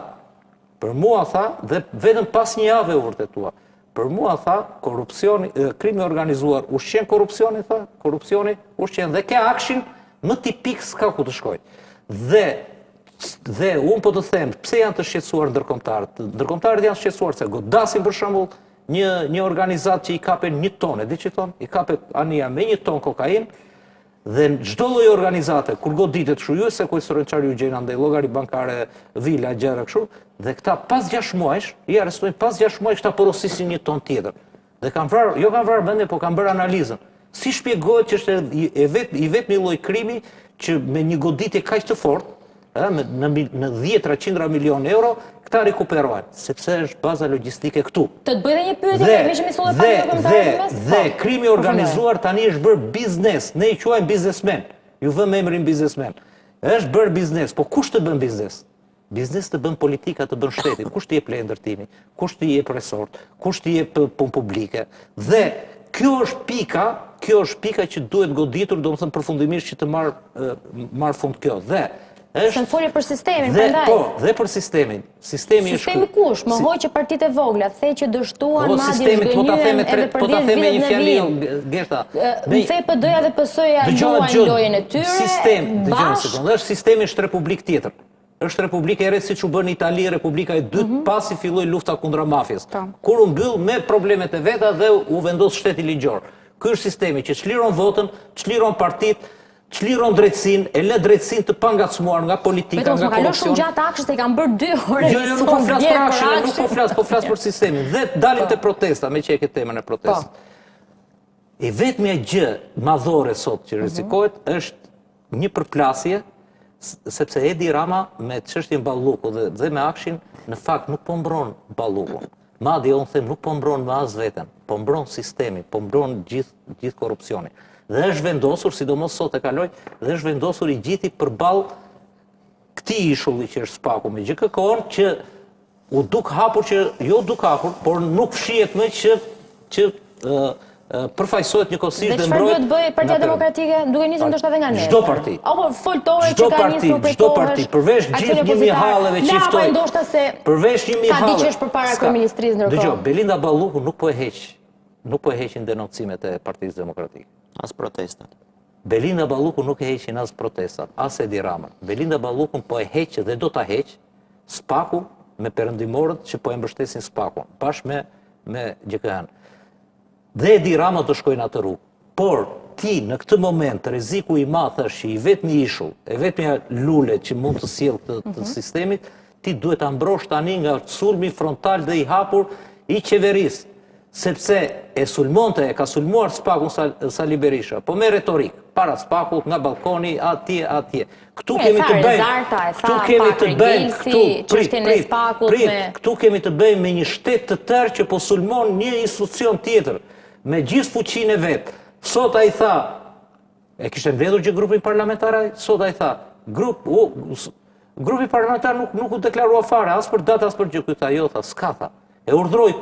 për mua tha, dhe vetëm pas një jave u vërtetua. Për mua tha, krimi organizuar ushqen korrupsioni, tha, korrupsioni ushqen dhe ke akshin më tipik s'ka ku të shkoj. Dhe unë po të them, pse janë të shqetësuar ndërkombëtarët? Ndërkombëtarët janë shqetësuar se godasin për shembull një organizat që i kapën 1 tonë, e di që thonë, i kapet Ania me 1 tonë kokainë, dhe në çdo lloj organizate, kur goditet kështu, ju sekuestrojnë çfarë ju gjejnë andaj llogari bankare, vila, gjëra kështu, dhe këta pas 6 muajsh, i arrestojnë pas 6 muajsh këta porosisin 1 tonë tjetër. Dhe kanë vrarë mendje, po kanë bërë analizën. Si shpjegohet që është i vetmi lloj krimi që me një goditje kaq të fortë, në 10-100 milion euro, këta rikuperohen, sepse është baza logjistike këtu. Të të bëjë një pyetje, dhe krimi organizuar tani është bërë biznes, ne i quajmë biznesmen, ju vëmë emrin biznesmen. Është bërë biznes, po kush të bën biznes? Biznes të bën politika, të bën shteti, kush të jep leje ndërtimi, kush të jep resort, kush të jep punë publike. Dhe kjo është pika që duhet goditur, domethënë përfundimisht që të marr fund kjo. Se në folje për sistemin, prandaj. Po, dhe për sistemin. Sistemi kush? Më hoqë partitë e vogla, the që dështuan, madje zgënjyen edhe për 10 vjet në vim. Gerta. Në PD-ja dhe PS-ja luajnë lojën e tyre. Është sistemi është republik tjetër. Është republika e re siç u bën në Itali, republika e dytë pasi filloi lufta kundra mafjes. Kur u mbyll me problemet e veta dhe u vendos shteti ligjor. Ky është sistemi që çliron votën, çliron partitë, çliron drejtësinë, e lë drejtësinë të pangacmuar nga politika, nga korrupsioni. Shumë gjatë akshës se kanë bërë 2 orë. Jo, nuk po flas për akshën, nuk po flas për sistemin. Dhe dalim te protesta, me që e ke temën e protestës. E vetmja gjë madhore sot që rrezikohet është një përplasje, sepse Edi Rama me çështjen Balluku dhe me akshin në fakt nuk po mbron Ballukun. Madje unë them nuk po mbron me as veten, po mbron sistemin, po mbron gjithë korrupsionin. Dhe është vendosur, sidomos sot e kaloj, dhe është vendosur i gjithi përballë këtij ishulli që është Spaku me GKK-n, që u duk hapur jo duk hapur, por nuk fshihet më që përfaqësohet një kosisht dhe çfarë duhet bëj Partia Demokratike duke nisur ndoshta edhe nga nesër? Çdo parti. Apo foltore që ka nisur për Çdo parti, përveç gjithë një mihalleve që ftoi. Ndoshta se përveç një mihalleve. Ka diçesh përpara kryeministrisë ndërkohë. Dëgjoj, Belinda Balluku nuk po e heqin denoncimet e Partisë Demokratike. As protestat. Belinda Balluku nuk e heqin as protestat, as Edi Ramën. Belinda Balluku po e heq dhe do ta heq SPAK-u me perëndimorët që po e mbështesin SPAK-un, bashkë me GKN. Dhe Edi Rama të shkojnë atë rrugë. Por ti në këtë moment rreziku i madh është që i vetmi ishull, e vetmja lule që mund të sjellë të sistemit, ti duhet ta mbrosh tani nga sulmi frontal dhe i hapur i qeverisë, sepse e ka sulmuar SPAK-un Sali Berisha, po me retorik, para SPAK-ut, nga balkoni, atje. Këtu kemi të bëjmë me një shtet të tërë që po sulmon një institucion tjetër, me gjithë fuqinë e vetë. Sot ai tha, e kishte mbledhur që grupi parlamentar, sot ai tha, grupi parlamentar nuk u deklarua fare, as për datë, as për gjë, tha, jo, tha, s'ka, tha. E urdhroi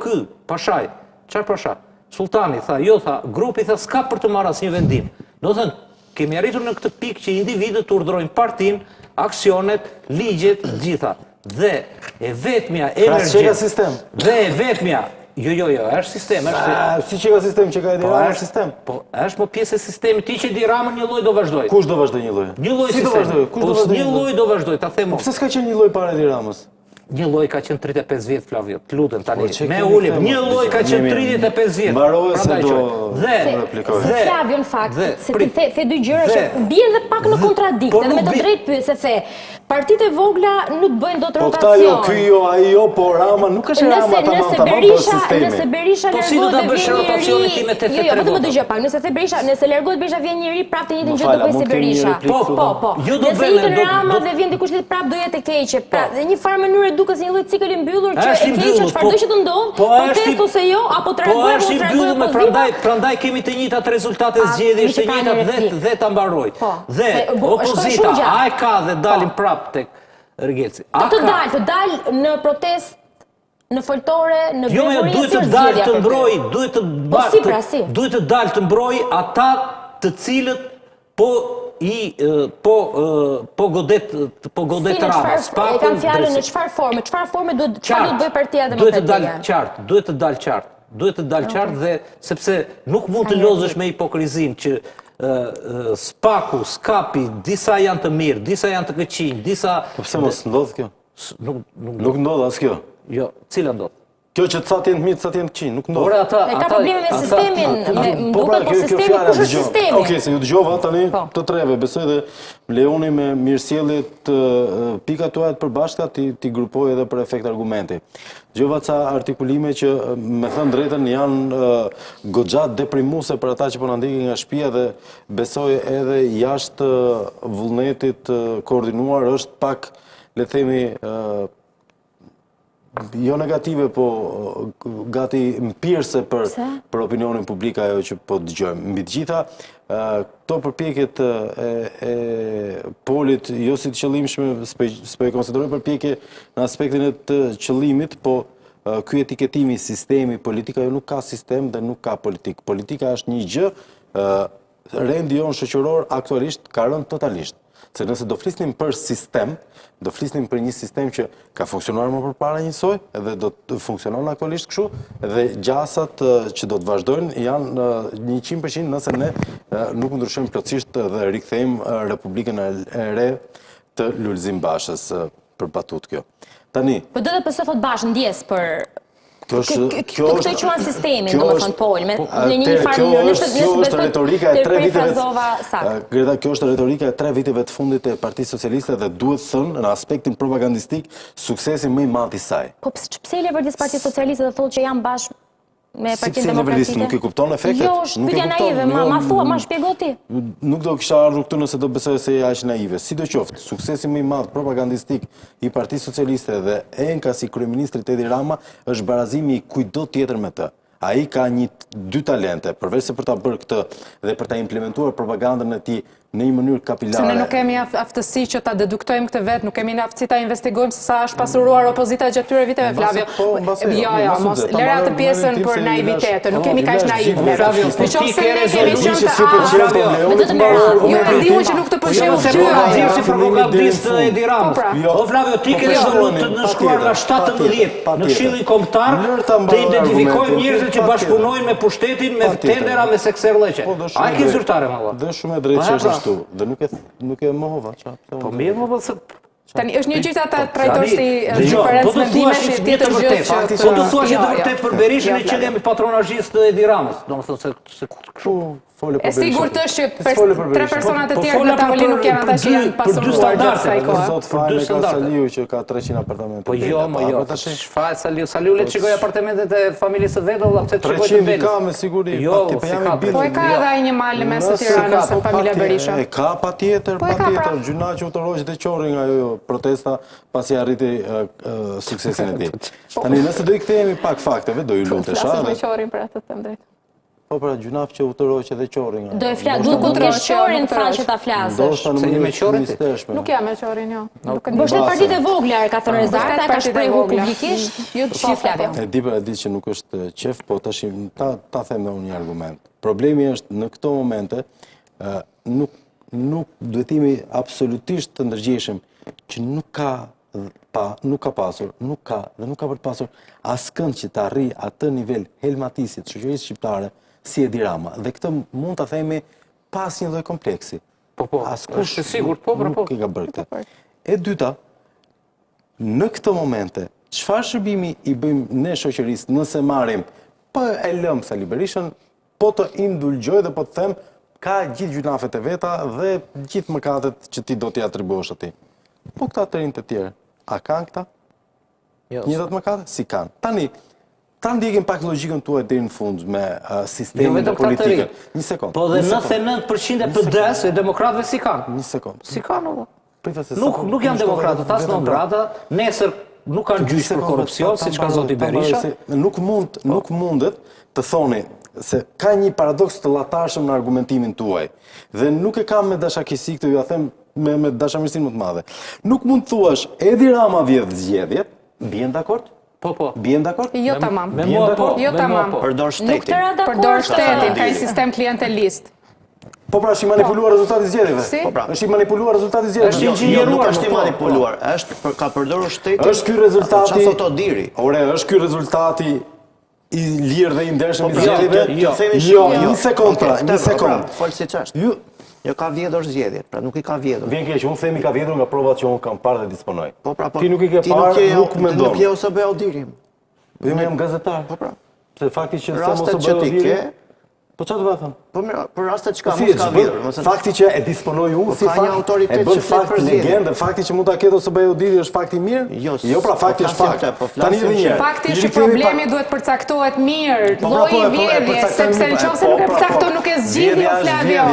Pashaj, çfarë Pasha? Sultani tha, jo, tha, grupi tha, s'ka për të marrë asnjë vendim. Do thënë, kemi arritur në këtë pikë që individët urdhrojnë partin, aksionet, ligjet, gjitha. Dhe e vetmja energji. Dhe e vetmja. Jo, është sistem. Si që ka sistem që ka Edi Rama, është sistem. Po, është më pjesë e sistemi, ti që Edi Rama një lloj do vazhdoj. Kush do vazhdoj një lloj? Një lloj sistemi. Një lloj do vazhdoj, ta them. Po pse s'ka qenë një lloj para Edi Ramës? Një lloj ka qenë 35 vjet, Flavio, të lutem tani. Me ulim, një lloj ka qenë 35 vjet. Mbaroj se do replikoj. Se Flavio në fakt, se ti the dy gjëra që bien dhe pak në kontradikt, edhe me të drejtë pyet se the. Partitë e vogla nuk bëjnë dot rotacion. Po këta jo, ky jo, ai jo, po Rama nuk është Rama tamam për sistemin. Nëse Berisha po si do ta bësh rotacionin ti me 83 vota? Jo, më dëgjoj pak. Nëse the Berisha, nëse largohet Berisha vjen njëri prapë të njëjtën gjë do bëj si Berisha. Po. Nëse ikën Rama dhe vjen dikush tjetër prapë do jetë e keqe. Pra, në një farë mënyrë duket si një lloj cikël i mbyllur që e keqja çfarë do që të ndodh, protest ose jo, apo të reagojë ose të reagojë. Prandaj kemi të njëjtat rezultate zgjedhjesh të njëjtat dhe ta mbaroj. Dhe opozita ai ka dhe dalin prapë tek Rëgelci. Të dal në protest, në foltore, në Jo, duhet të dalë të mbroj, duhet të dalë të mbroj ata të cilët po godet Rama. E kam fjalën në çfarë forme duhet bëj Partia Demokratike? Duhet të dalë qartë dhe sepse nuk mund të lozësh me hipokrizin që SPAK-u, SKAP-i, disa janë të mirë, disa janë të këqinj, disa... Po pse mos ndodh kjo? Nuk ndodh as kjo. Jo, cila ndodh? Kjo që ca të jenë të mirë, ca të jenë të këqinj, nuk ndodh. E ka probleme me sistemin, duket po sistemi, kush është sistemi? Okej, se ju dëgjova tani të treve, besoj dhe lejoni me mirësjellje pika tuaja të përbashkëta ti grupoj edhe për efekt argumenti. Dëgjova ca artikulime që me thënë drejtën janë goxha deprimuese për ata që po na ndjekin nga shtëpia dhe besoj edhe jashtë vullnetit koordinuar është pak, le të themi, jo negative, po gati mpirëse për opinionin publik ajo që po dëgjojmë. Mbi të gjitha, këto përpjekjet e Polit, jo si të qëllimshme, s'po e konsideroj përpjekje në aspektin e të qëllimit, po ky etiketimi sistemi, politika, jo nuk ka sistem dhe nuk ka politik. Politika është një gjë, rendi jonë shoqëror aktualisht ka rënë totalisht. Se nëse do flisnim për sistem, do flisnim për një sistem që ka funksionuar më përpara njësoj, edhe do të funksionon aktualisht kështu, dhe gjasat që do të vazhdojnë janë 100% nëse ne nuk ndryshojmë plotësisht dhe rikthejmë Republikën e Re të Lulzim Bashës për batut kjo. Tani. Po do të pëse thot Bashë ndjes për Kjo është quan sistemin, do më thënë Pol, në një farë mënyrë, kjo është retorika e 3 viteve. Kjo është retorika e 3 viteve të fundit e Partisë Socialiste dhe duhet thënë në aspektin propagandistik suksesi më i madh i saj. Po pse Levertis Partisë Socialiste dhe thotë që janë bashkë me Partinë Demokratike? Nuk i kupton efektet? Jo, është pyetja naive, ma shpjego ti. Nuk do kisha ardhur këtu nëse do besoj se aq naive. Sidoqoftë, suksesi më i madh propagandistik i Partisë Socialiste dhe enka si kryeministrit Edi Rama është barazimi i kujdo tjetër me të. Ai ka dy talente, përveç se për ta bërë këtë dhe për ta implementuar propagandën e tij në një mënyrë Se kapilare. ne nuk kemi aftësi që ta deduktojmë këtë vetë, nuk kemi në aftësi ta investigojmë se sa është pasuruar opozita gjatë këtyre viteve, Flavio. Jo, mos lera të pjesën për naivitetë, nuk kemi kaq naiv. Flavio, Në qoftë se ne kemi qenë ju e diun që nuk të pëlqeu Se po ka dhirë si propagandist Edi Ramës. O Flavio, ti ke rezolut të shkruar nga 17 në Këshillin Kombëtar të identifikojmë njerëzit që bashkëpunojnë me pushtetin, me tendera, me sekserleqe. A e ke zyrtare, ma Dhe shumë e drejtë që është ashtu. Dhe nuk e mohova. Po mirë, më vëllë se... Tani është një gjë që ata trajtojnë si diferencë mendimesh i tjetër gjë që... Po të thua që të vërtet për Berishën e që jemi patronazhist të Edi Ramës. Do më thënë se kështu... E sigurt është që 3 personat e tjerë në tavolinë nuk janë ata që janë pasuruar gjatë kësaj kohe. Zot Fajle ka Saliu që ka 300 apartamente. Po jo, shfaq Saliu le të shikoj apartamentet e familjes së vet, valla, pse të shikoj të 300 ka me siguri. Po e ka edhe ai një mal në mes të Tiranës se familja Berisha. E ka patjetër. Gjuna që u tërhoq dhe qori nga ajo protesta pasi arriti suksesin e tij. Tani nëse do i kthehemi pak fakteve, do ju lutesha. Flasësh me qorin për atë të drejtë. Po pra gjunaf që u tërhoq edhe qori nga. Do e flas, duhet të kesh qorin fal që ta flasësh. Ndoshta në mënyrë të ministreshme. Nuk jam me qorin, jo. Mbështet partitë e vogla, ka thënë Rezarta, ka shprehur publikisht. Jo, Flavio. E di që nuk është qef, po tash ta them dhe unë një argument. Problemi është në këto momente nuk duhet jemi absolutisht të ndërgjegjshëm që nuk ka pasur për të pasur askënd që të arrijë atë nivel helmatisit shoqërisë shqiptare si Edi Rama. Dhe këtë mund ta themi pas një lloj kompleksi. Po, është sigurt, nuk e ka bërë këtë. E dyta, në këto momente, çfarë shërbimi i bëjmë ne shoqërisë nëse marrim, po e lëm Sali Berishën, po të indulgjoj dhe po të them ka gjithë gjunafet e veta dhe gjithë mëkatet që ti do t'i atribuosh atij. Po këta të rinj të tjerë, a kanë këta? Njëtat mëkate? Si kanë. Tani, ta ndjekim pak logjikën tuaj deri në fund me sistemin e politikën. Një sekond. Po dhe 99% e PD-s e demokratëve si kanë. Një sekond. Si kanë, nuk janë demokratët, as në ndrata, nesër nuk kanë gjyq për korrupsion, siç ka zoti Berisha. Nuk mundet të thoni se ka një paradoks të llatarshëm në argumentimin tuaj. Dhe nuk e kam me dashakësi këtë, ju a them me dashamirësinë më të madhe. Nuk mund të thuash Edi Rama vjedh zgjedhjet, bien dakord? Po. Bien dakord? Jo tamam. Me mua po. Jo tamam. Përdor shtetin. Përdor shtetin, ka një sistem klientelist. Po pra, është i manipuluar rezultati zgjedhjeve. Si? Është i manipuluar rezultati zgjedhjeve. Jo, nuk është i manipuluar, ka përdorur shtetin. Është ky rezultati. Çfarë thotë Odiri? Ore, është ky rezultati i lirë dhe i ndershëm i zgjedhjeve? Jo, një sekond pra, një sekond. Fol siç është. Jo ka vjedhur zgjedhjet, pra nuk i ka vjedhur. Vjen keq, unë themi ka vjedhur nga provat që unë kam parë dhe disponoj. Po pra, ti nuk i ke parë, nuk mendon. Ti nuk je OSB Odirim. Po jam gazetar. Po pra. Se fakti që rastet që ti ke, po çfarë do të them? Po për rastet që ka mos ka vjedhur. Fakti që e disponoj unë si ka një autoritet që flet për legendë, fakti që mund ta ketë OSB Odiri është fakti i mirë? Jo, pra fakti është fakt. Tani edhe një. Fakti është që problemi duhet përcaktohet mirë, lloji i vjedhjes, sepse nëse nuk e përcakton nuk e zgjidhni Flavio.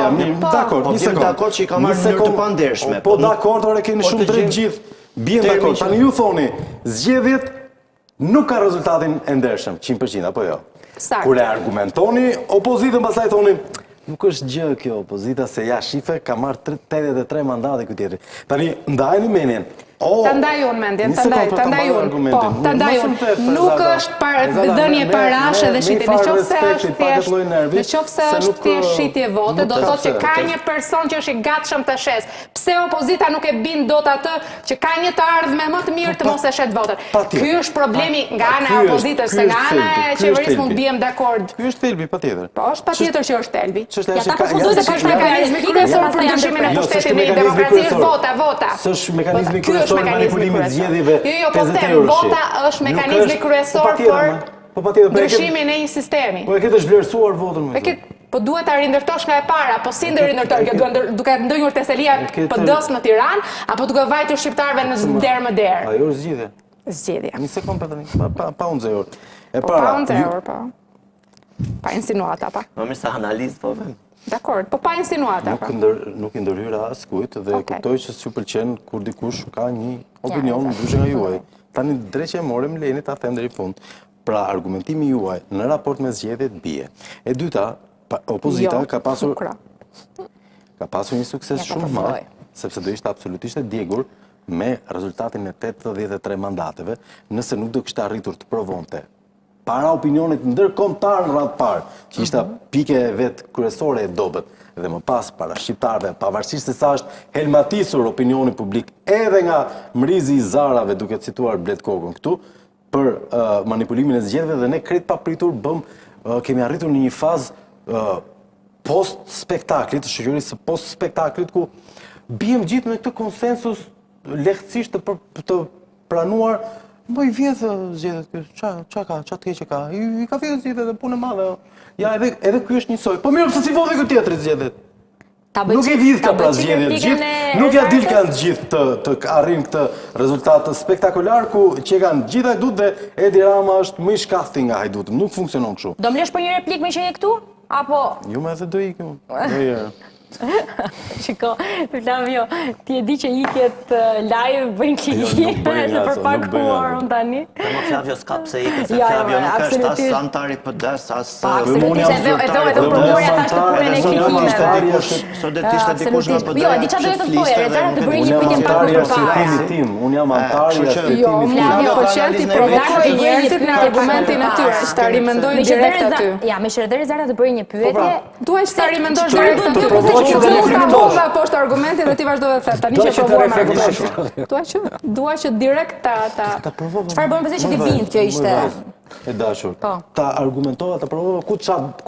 Dakor, një sekond. Dakor që i ka marrë në mënyrë të pandershme. Po dakor, ore keni shumë drejt gjithë. Bien dakor. Tani ju thoni, zgjedhjet nuk ka rezultatin e ndershëm 100%, apo jo? Kur e argumentoni, opozitën pastaj thoni, nuk është gjë kjo opozita se ja shife ka marrë 83 mandate këtë tjetri. Tani, ndajni menin. Ta ndaj unë mendjen, ta ndaj unë. Po, ta ndaj unë. Nuk është dhënie parash edhe shitje. Në qoftë se është thjesht shitje vote, do thotë që ka një person që është i gatshëm të shes. Pse opozita nuk e bin dot atë që ka një të ardhme më të mirë të mos e shet votën. Ky është problemi nga ana e opozitës, se nga ana e qeverisë mund biem dakord. Ky është thelbi patjetër. Po, është patjetër që është thelbi. Ja ta përfundoj se ka mekanizmi kryesor për ndryshimin e pushtetit në demokraci është vota. S'është mekanizmi kryesor për manipulimin e zgjedhjeve. Jo, po them, vota është mekanizmi kryesor për ndryshimin e një sistemi. Po e ke të zhvlerësuar votën më. Po duhet ta rindërtosh nga e para, po si rindërtor? Duke ndonjur Teselia PD-s në Tiranë, apo duke vajtur shqiptarëve në derë më derë? Ajo është zgjedhje. Zgjedhja. Një sekond pa tani, pa unë zëror. Pa unë zëror, po. Pa insinuata, pa. Më mirë sa analizë, po vëm. Dakor, po pa insinuata, pa. Nuk i ndërhyra as kujt dhe kuptoj që s'ju pëlqen kur dikush ka një opinion ndryshe nga juaj. Tani drejt që e morëm lejeni ta them deri fund. Pra argumentimi juaj në raport me zgjedhjet bie. E dyta, opozita ka pasur ka pasur një sukses shumë të madh, sepse do ishte absolutisht e djegur me rezultatin e 83 mandateve, nëse nuk do kishte arritur të provonte para opinionit ndërkombëtar në radhë parë, që ishte pike e vetë kryesore e dobët, dhe më pas para shqiptarëve, pavarësisht se sa është helmatisur opinioni publik edhe nga mrizi i zarave, duke cituar Blet Kokën këtu, për manipulimin e zgjedhjeve, dhe ne krejt papritur kemi arritur në një fazë post-spektaklit, shoqërisë së post-spektaklit, ku bijem gjithë me këtë konsensus lehtësisht të pranuar. Më i vjetë zgjedhjet, qa të keqe ka, i ka vjetë zgjedhjet dhe punë e madhe. Ja, edhe kjo është njësoj. Po mirë, pëse si voti këtë tjetërit zgjedhjet? Nuk e vidhë ka pra zgjedhjet gjithë, nuk ja dilë kanë gjithë të arrin këtë rezultat spektakular, ku që kanë gjithë hajdut dhe Edi Rama është më i shkafti nga hajdutëm, nuk funksionon kështu. Do më lesh për një replik me që je këtu? Apo... Jo me edhe do ikim. Shiko, Flavio, ti e di që ikjet live bëjnë klikime se për pak huar unë tani. Më Flavio s'ka pse ikjet, se Flavio nuk është as antari PD-s, as... Absolutisht, edhe prokuroria thashtë të punën e klikimeve. Sot dhe t'ishte dikush nga PD-s. Jo, di qa do e të thoje, Rezara të bëjnë një pyetje pak më përpara. Unë jam antari ashtë Jo, Flavio, po që ti provokoj njerëzit në argumentin e tyre, që ta rimendojnë direkt aty. Ja, me që Rezara të bëjnë një pyetje. Duaj që ta rimendosh direkt aty. Provova poshtë argumentin dhe ti vazhdove të tani që provova me argumentin. Dua që direkt ta... Çfarë bën pse që ti bindë kjo ishte? E dashur, ta argumentova, ta provova ku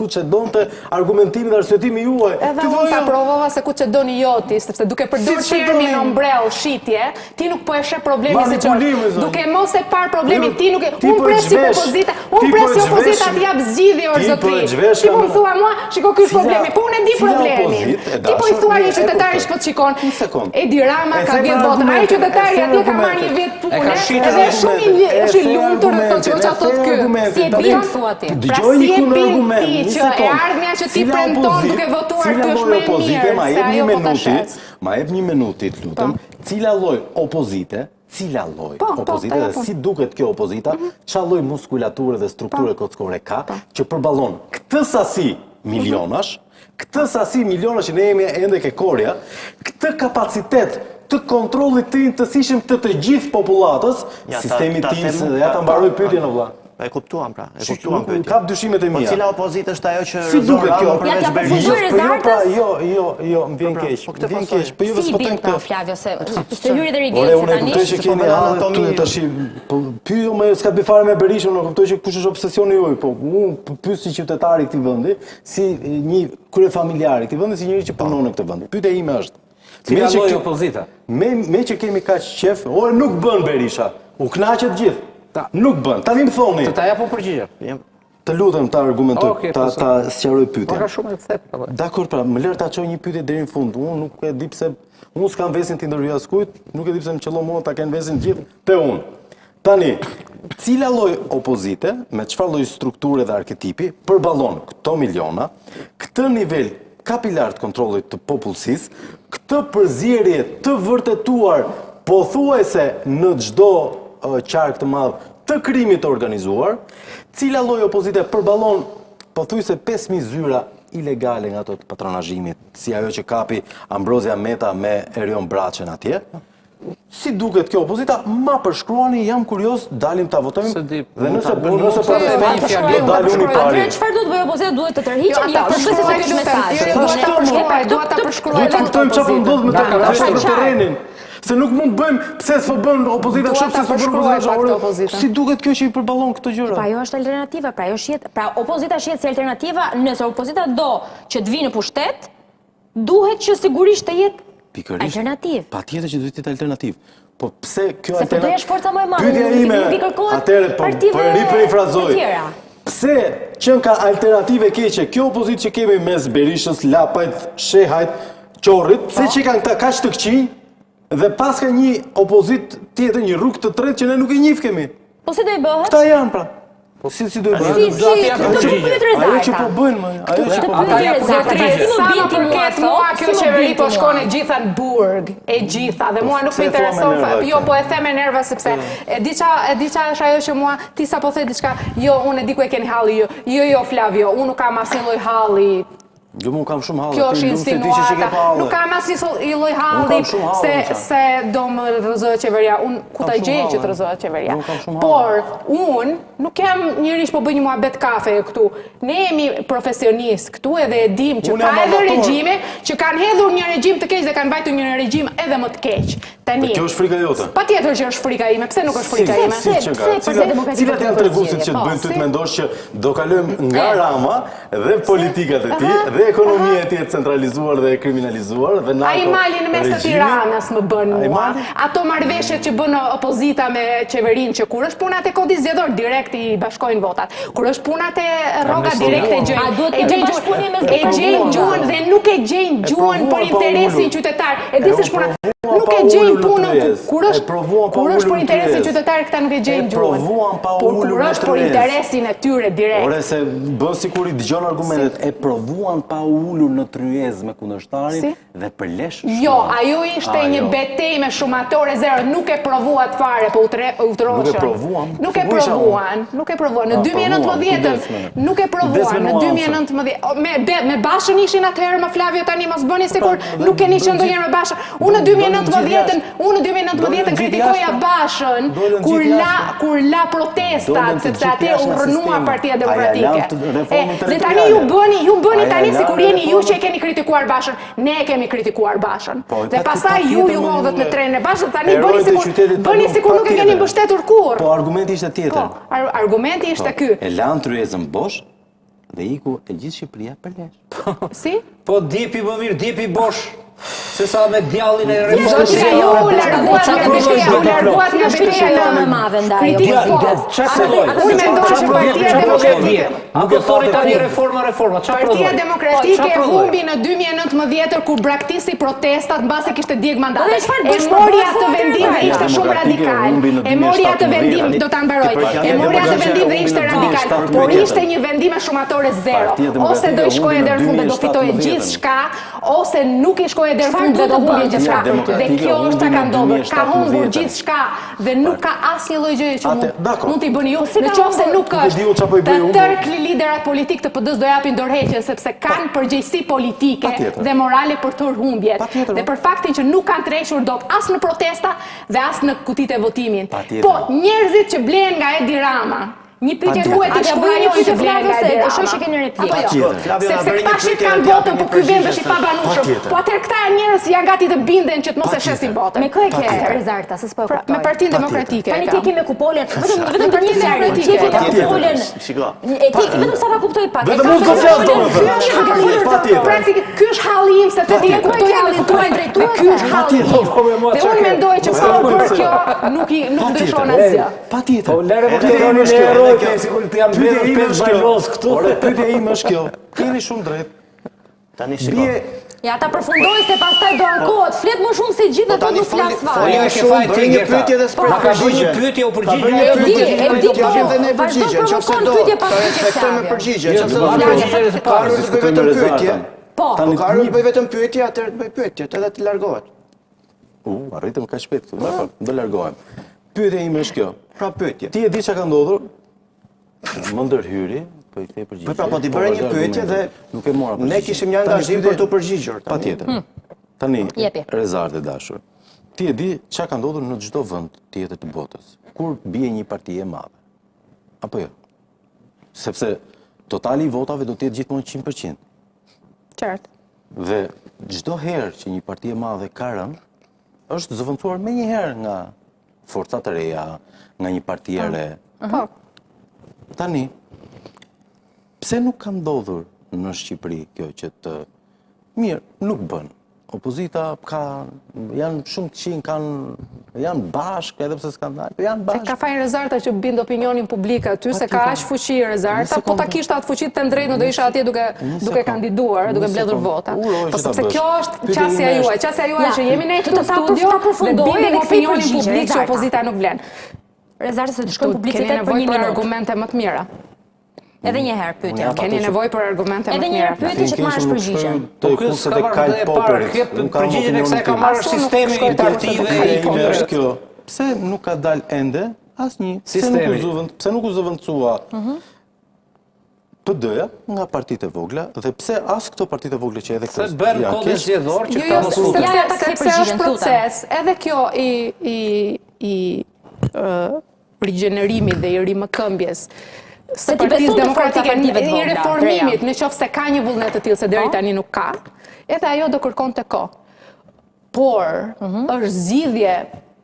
që donte argumentimi dhe arsyetimi juaj. Edhe unë ta provova se ku që doni joti, sepse duke përdor termin ombrell, shitje, ti nuk po e sheh problemin se që duke mos e par problemin, ti nuk e... Unë pres si opozita të jap zgjidhje o zotri. Ti po më thua mua, shiko ky është problemi, po unë e di problemin. Ti po i thua një qytetari që po të shikon. Edi Rama ka 10 vota, ai qytetari atje ka marrë një vit punë, edhe është i lumtur dhe thotë që thotë ky. Si e bind thua ti? Pra si e bind ti që e ardhmja që ti premton duke votuar të është me mirë, se ajo po të shes. Ma jep një minutit, lutëm, cila lloj opozite, dhe si duket kjo opozita, qa lloj muskulature dhe strukture kockore ka, që përballon këtë sasi milionash, që ne jemi ende ke korja, këtë kapacitet të kontrollit të intësishëm të gjithë popullatës, sistemi TIMS, dhe ja ta mbaroj pyetjen o vlla. E kuptuam pra, e kuptuam pyetjen. Kap dyshimet e mia. Po cila opozitë është ajo që si duket kjo? Ja përfundoi Jo, më vjen keq. Po ju si vjen këtë Flavio se hyri dhe rigjet se tani. Unë që keni anatomi tash. Pyetje më s'ka bëj fare me Berishën, unë kuptoj që kush është obsesioni juaj, po unë pyet si qytetari i këtij vendi, si një kryefamiliar i këtij vendi, si njëri që punon në këtë vend. Pyetja ime është, cila lloj opozita? Me që kemi kaq qef, nuk bën Berisha. U kënaqet gjithë. Nuk bën. Tani më thoni. Të ta japun përgjigje. Të lutem ta argumentoj, ta sqaroj pyetjen. Ka shumë të thepë. Dakor, pra, më lër ta çoj një pyetje deri në fund. Unë nuk e di pse unë s'kam vesin të ndërhyj askujt, nuk e di pse më qellon mua ta kenë vesin gjithë te unë. Tani, cila lloj opozite, me çfarë lloj strukture dhe arketipi përballon këto miliona, këtë nivel kapilar të kontrollit të popullsisë, këtë përzierje të vërtetuar pothuajse në çdo qark të madh të krimit të organizuar, cila lloj opozite përballon pothuajse 5000 zyra ilegale nga ato të patronazhimit, si ajo që kapi Ambrozia Meta me Erion Braçën atje. Si duket kjo opozita? Ma përshkruani, jam kurioz, dalim ta votojmë. Dhe nëse protestojmë, do dalim i pari. Çfarë duhet bëjë opozita? Duhet të tërhiqet ja përshkruaj se ky mesazh. Duhet ta kuptojmë çfarë ndodh me terrenin. Se nuk mund bëjmë, pse s'po bën opozita kështu, pse s'po bën opozita. Si duket kjo që i përballon këto gjëra? Pa ajo është alternativa, pra opozita shihet si alternativa, nëse opozita do që të vinë në pushtet, duhet që sigurisht të jetë alternativë. Patjetër që duhet të jetë alternativë. Po pse kjo alternativë? Se do jesh forca më e madhe. Pyetja ime, atëherë po ripërifrazoj. Pse që ka alternative keqe, kjo opozitë që kemi mes Berishës, Lapajt, Shehajt, Qorrit, pse që kanë këta kaq të këqij? Dhe pas ka një opozit tjetër, një rrugë të tretë që ne nuk e njeh kemi. Po si do i bëhet? Këta janë pra. Po si do i bëhet? Ajo që po bëjnë, ajo që po bëjnë. Sa më përket mua kjo qeveri po shkon e gjitha në burg, e gjitha, dhe mua nuk më intereson, jo po e them me nerva sepse e di qa është ajo që mua ti sa po the diçka, jo unë e di ku e keni halli, jo Flavio, unë nuk kam asnjë lloj halli. Jo, mu kam shumë halë. Kjo është insinuata, nuk kam as i lloj halli se do më rrëzohet qeveria. Unë ku ta gjej që të rrëzohet qeveria. Por unë nuk jam njëri që po bëj një muhabet kafe këtu. Ne jemi profesionistë këtu edhe e dim që ka edhe regjime që kanë hedhur një regjim të keq dhe kanë mbajtur një regjim edhe më të keq. Tani. Kjo është frika jote. Patjetër që është frika ime. Pse nuk është frika ime? Cilat janë treguesit që të bëjnë ty të mendosh që do kalojmë nga Rama dhe politikat e tij dhe ekonomia e tij e centralizuar dhe e kriminalizuar dhe ai mali në mes të Tiranës më bën mua. Ato marrëveshjet që bën opozita me qeverinë që kur është puna te kodi zgjedhor direkt i bashkojnë votat. Kur është puna te rroga direkt e gjejnë gjuhën dhe nuk e gjejnë gjuhën për interesin qytetar. E di se puna nuk e gjejnë punën kur është për interesin qytetar këta nuk e gjejnë gjuhën. Por kur është për interesin e tyre direkt. Ore se bën sikur i dëgjon argumentet, e provuan pa ulur në tryezë me kundërshtarin dhe për lesh. Jo, ajo ishte një betejë me shumatore zero, nuk e provuat fare, po utroshën. Nuk e provuan. Në 2019 nuk e provuan. Në 2019 me Bashën ishin atëherë më Flavio tani mos bëni sikur nuk keni qenë ndonjëherë me Bashën. Unë në 2019 kritikoja Bashën kur la protestat sepse atë u rënua Partia Demokratike. Dhe tani ju bëni tani sikur jeni ju që e keni kritikuar Bashën. Ne e kemi kritikuar Bashën. Dhe pastaj ju hodhët në trenin e Bashës, tani bëni sikur nuk e keni mbështetur kurrë. Po argumenti ishte tjetër. Argumenti ishte ky. E lanë tryezën bosh dhe iku e gjithë Shqipëria për lesh. Si? Po dipi më mirë, dipi bosh. Se sa me djallin e reformës. Jo, larguat nga betejë më madhe ndaj. Unë mendoj që Partia Demokratike. Apo thoni tani reforma. Partia Demokratike humbi në 2019 kur braktisi protestat mbasi kishte djeg mandate. E mori atë vendim dhe ishte shumë radikal. E mori atë vendim, do ta mbaroj. E mori atë vendim dhe ishte radikal. Por ishte një vendim shumatore zero. Ose do i shkojë deri në fund dhe do fitoje gjithçka, ose nuk i shkojë deri në fund dhe do humbje gjithçka. Dhe kjo është çka ka ndodhur. Ka humbur gjithçka dhe nuk ka asnjë lloj gjëje që mund t'i bëni ju. Nëse nuk është, të tërë liderat politik të PD-s do japin dorëheqjen sepse kanë përgjegjësi politike dhe morale për të humbjet. Dhe për faktin që nuk kanë treshur dot as në protesta dhe as në kutitë e votimit. Po njerëzit që blehen nga Edi Rama. Një pyetje duhet të shkruajë që vlen nga Edi Rama. Shoqë që keni replikë. Sepse këta shit kanë votën, po ky vend është i pabanueshëm. Po atëherë këta njerëz janë gati të binden që të mos e shesin votën. Me kë e ke Rezarta, se s'po e kuptoj. Me Partinë Demokratike. Tani ti ke me kupolen, vetëm Partinë Demokratike ke kupolen. Vetëm sa ta kuptoj pak. Vetëm mund të flas domethënë. Praktikisht ky është halli im se të di ku do janë kuptuar drejtues. Ky është halli. Dhe unë mendoj që pa u bërë kjo nuk ndryshon asgjë. Patjetër. Po lere po këtë sikur të jam bërë pesë balos këtu. Ore, pyetja ime është kjo. Keni shumë drejt. Tani shiko. Ja ta përfundoj se pastaj do ankohet. Flet më shumë se gjithë dhe thotë nuk flas fare. Folja ke faj ti një pyetje dhe s'po. Ka bëj një pyetje u përgjigje. Vazhdo provokon pyetje pas pyetje. Me përgjigje. Ka rëndë të bëj vetëm pyetje. Po, ka rëndë të bëj vetëm pyetje, atëherë të bëj pyetje, edhe të largohet. Arritëm kaq shpejt këtu. Do largohem. Pyetja ime është kjo. Pra pyetje. Ti e di çka ka ndodhur? Më ndërhyri, po i kthej përgjigje. Po ti bëre një pyetje dhe nuk e mora përgjigje. Ne kishim një angazhim për të përgjigjur. Patjetër. Tani, Rezartë dashur. Ti e di çka ka ndodhur në çdo vend tjetër të botës, kur bie një parti e madhe. Apo jo? Sepse totali i votave do të jetë gjithmonë 100%. Qartë. Dhe çdo herë që një parti e madhe ka rënë, është zëvendësuar menjëherë nga forcat të reja, nga një parti e re. Po. Tani, pse nuk ka ndodhur në Shqipëri kjo që të mirë, nuk bën. Opozita janë shumë të qinë, janë bashkë, edhe pse s'kan dalë, janë bashkë. Ka fajin Rezarta që bind opinionin publik aty, se ka aq fuqi Rezarta, po ta kishte atë fuqi të drejtë, do isha atje duke kandiduar, duke mbledhur vota. Po sepse kjo është qasja juaj që jemi ne këtu në studio dhe bindin opinionin publik që opozita nuk vlen. Rezarta se të shkojnë publicitet për një minutë. Argumente më të mira. Edhe një herë pyetja. Keni nevojë për argumente më të mira. Edhe një herë pyetje që të marrësh përgjigjen. Po ky s'ka marrë e parë, përgjigjen e kësaj ka marrë sistemi i partive i është kjo. Pse nuk ka dalë ende asnjë sistemi? Pse nuk u zëvendësua PD-ja nga partitë e vogla dhe pse as këto partitë e vogla që edhe Se bën kode zgjedhor që Jo, ka mos futet. Ja, ta kthej sepse përgjigjen, është proces, edhe kjo i rigjenerimit dhe i rimëkëmbjes Se ti beson të forca partive të i vogla, reformimit, në qoftë se ka një vullnet të tillë se deri tani nuk ka, edhe ajo do kërkon të kohë. Por është zgjidhje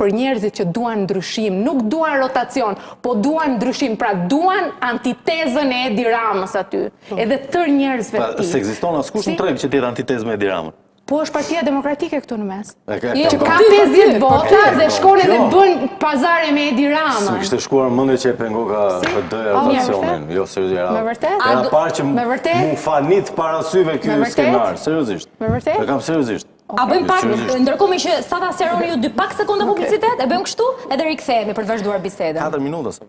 për njerëzit që duan ndryshim, nuk duan rotacion, po duan ndryshim, pra duan antitezën e Edi Ramës aty, edhe tër njerëzve të tij. Se ekziston askush në treg që të jetë antitezë me Edi Ramën. Po është Partia Demokratike këtu në mes. Jo, Që ka 50 vota dhe shkon edhe bën pazare me Edi Së Ramën. kishte shkuar mendje që e pengoka PD-ja rotacionin, jo seriozisht. Me vërtet? Era parë që Me vërtet? mu fanit para syve ky Me vërtet? skenar, seriozisht. Me vërtet? E kam seriozisht. A bëjmë pak, Seriozisht. ndërkohë që sa ta sqaroni ju 2 pak sekonda publicitet, e bëjmë kështu edhe rikthehemi për të vazhduar bisedën. 4 minuta sa.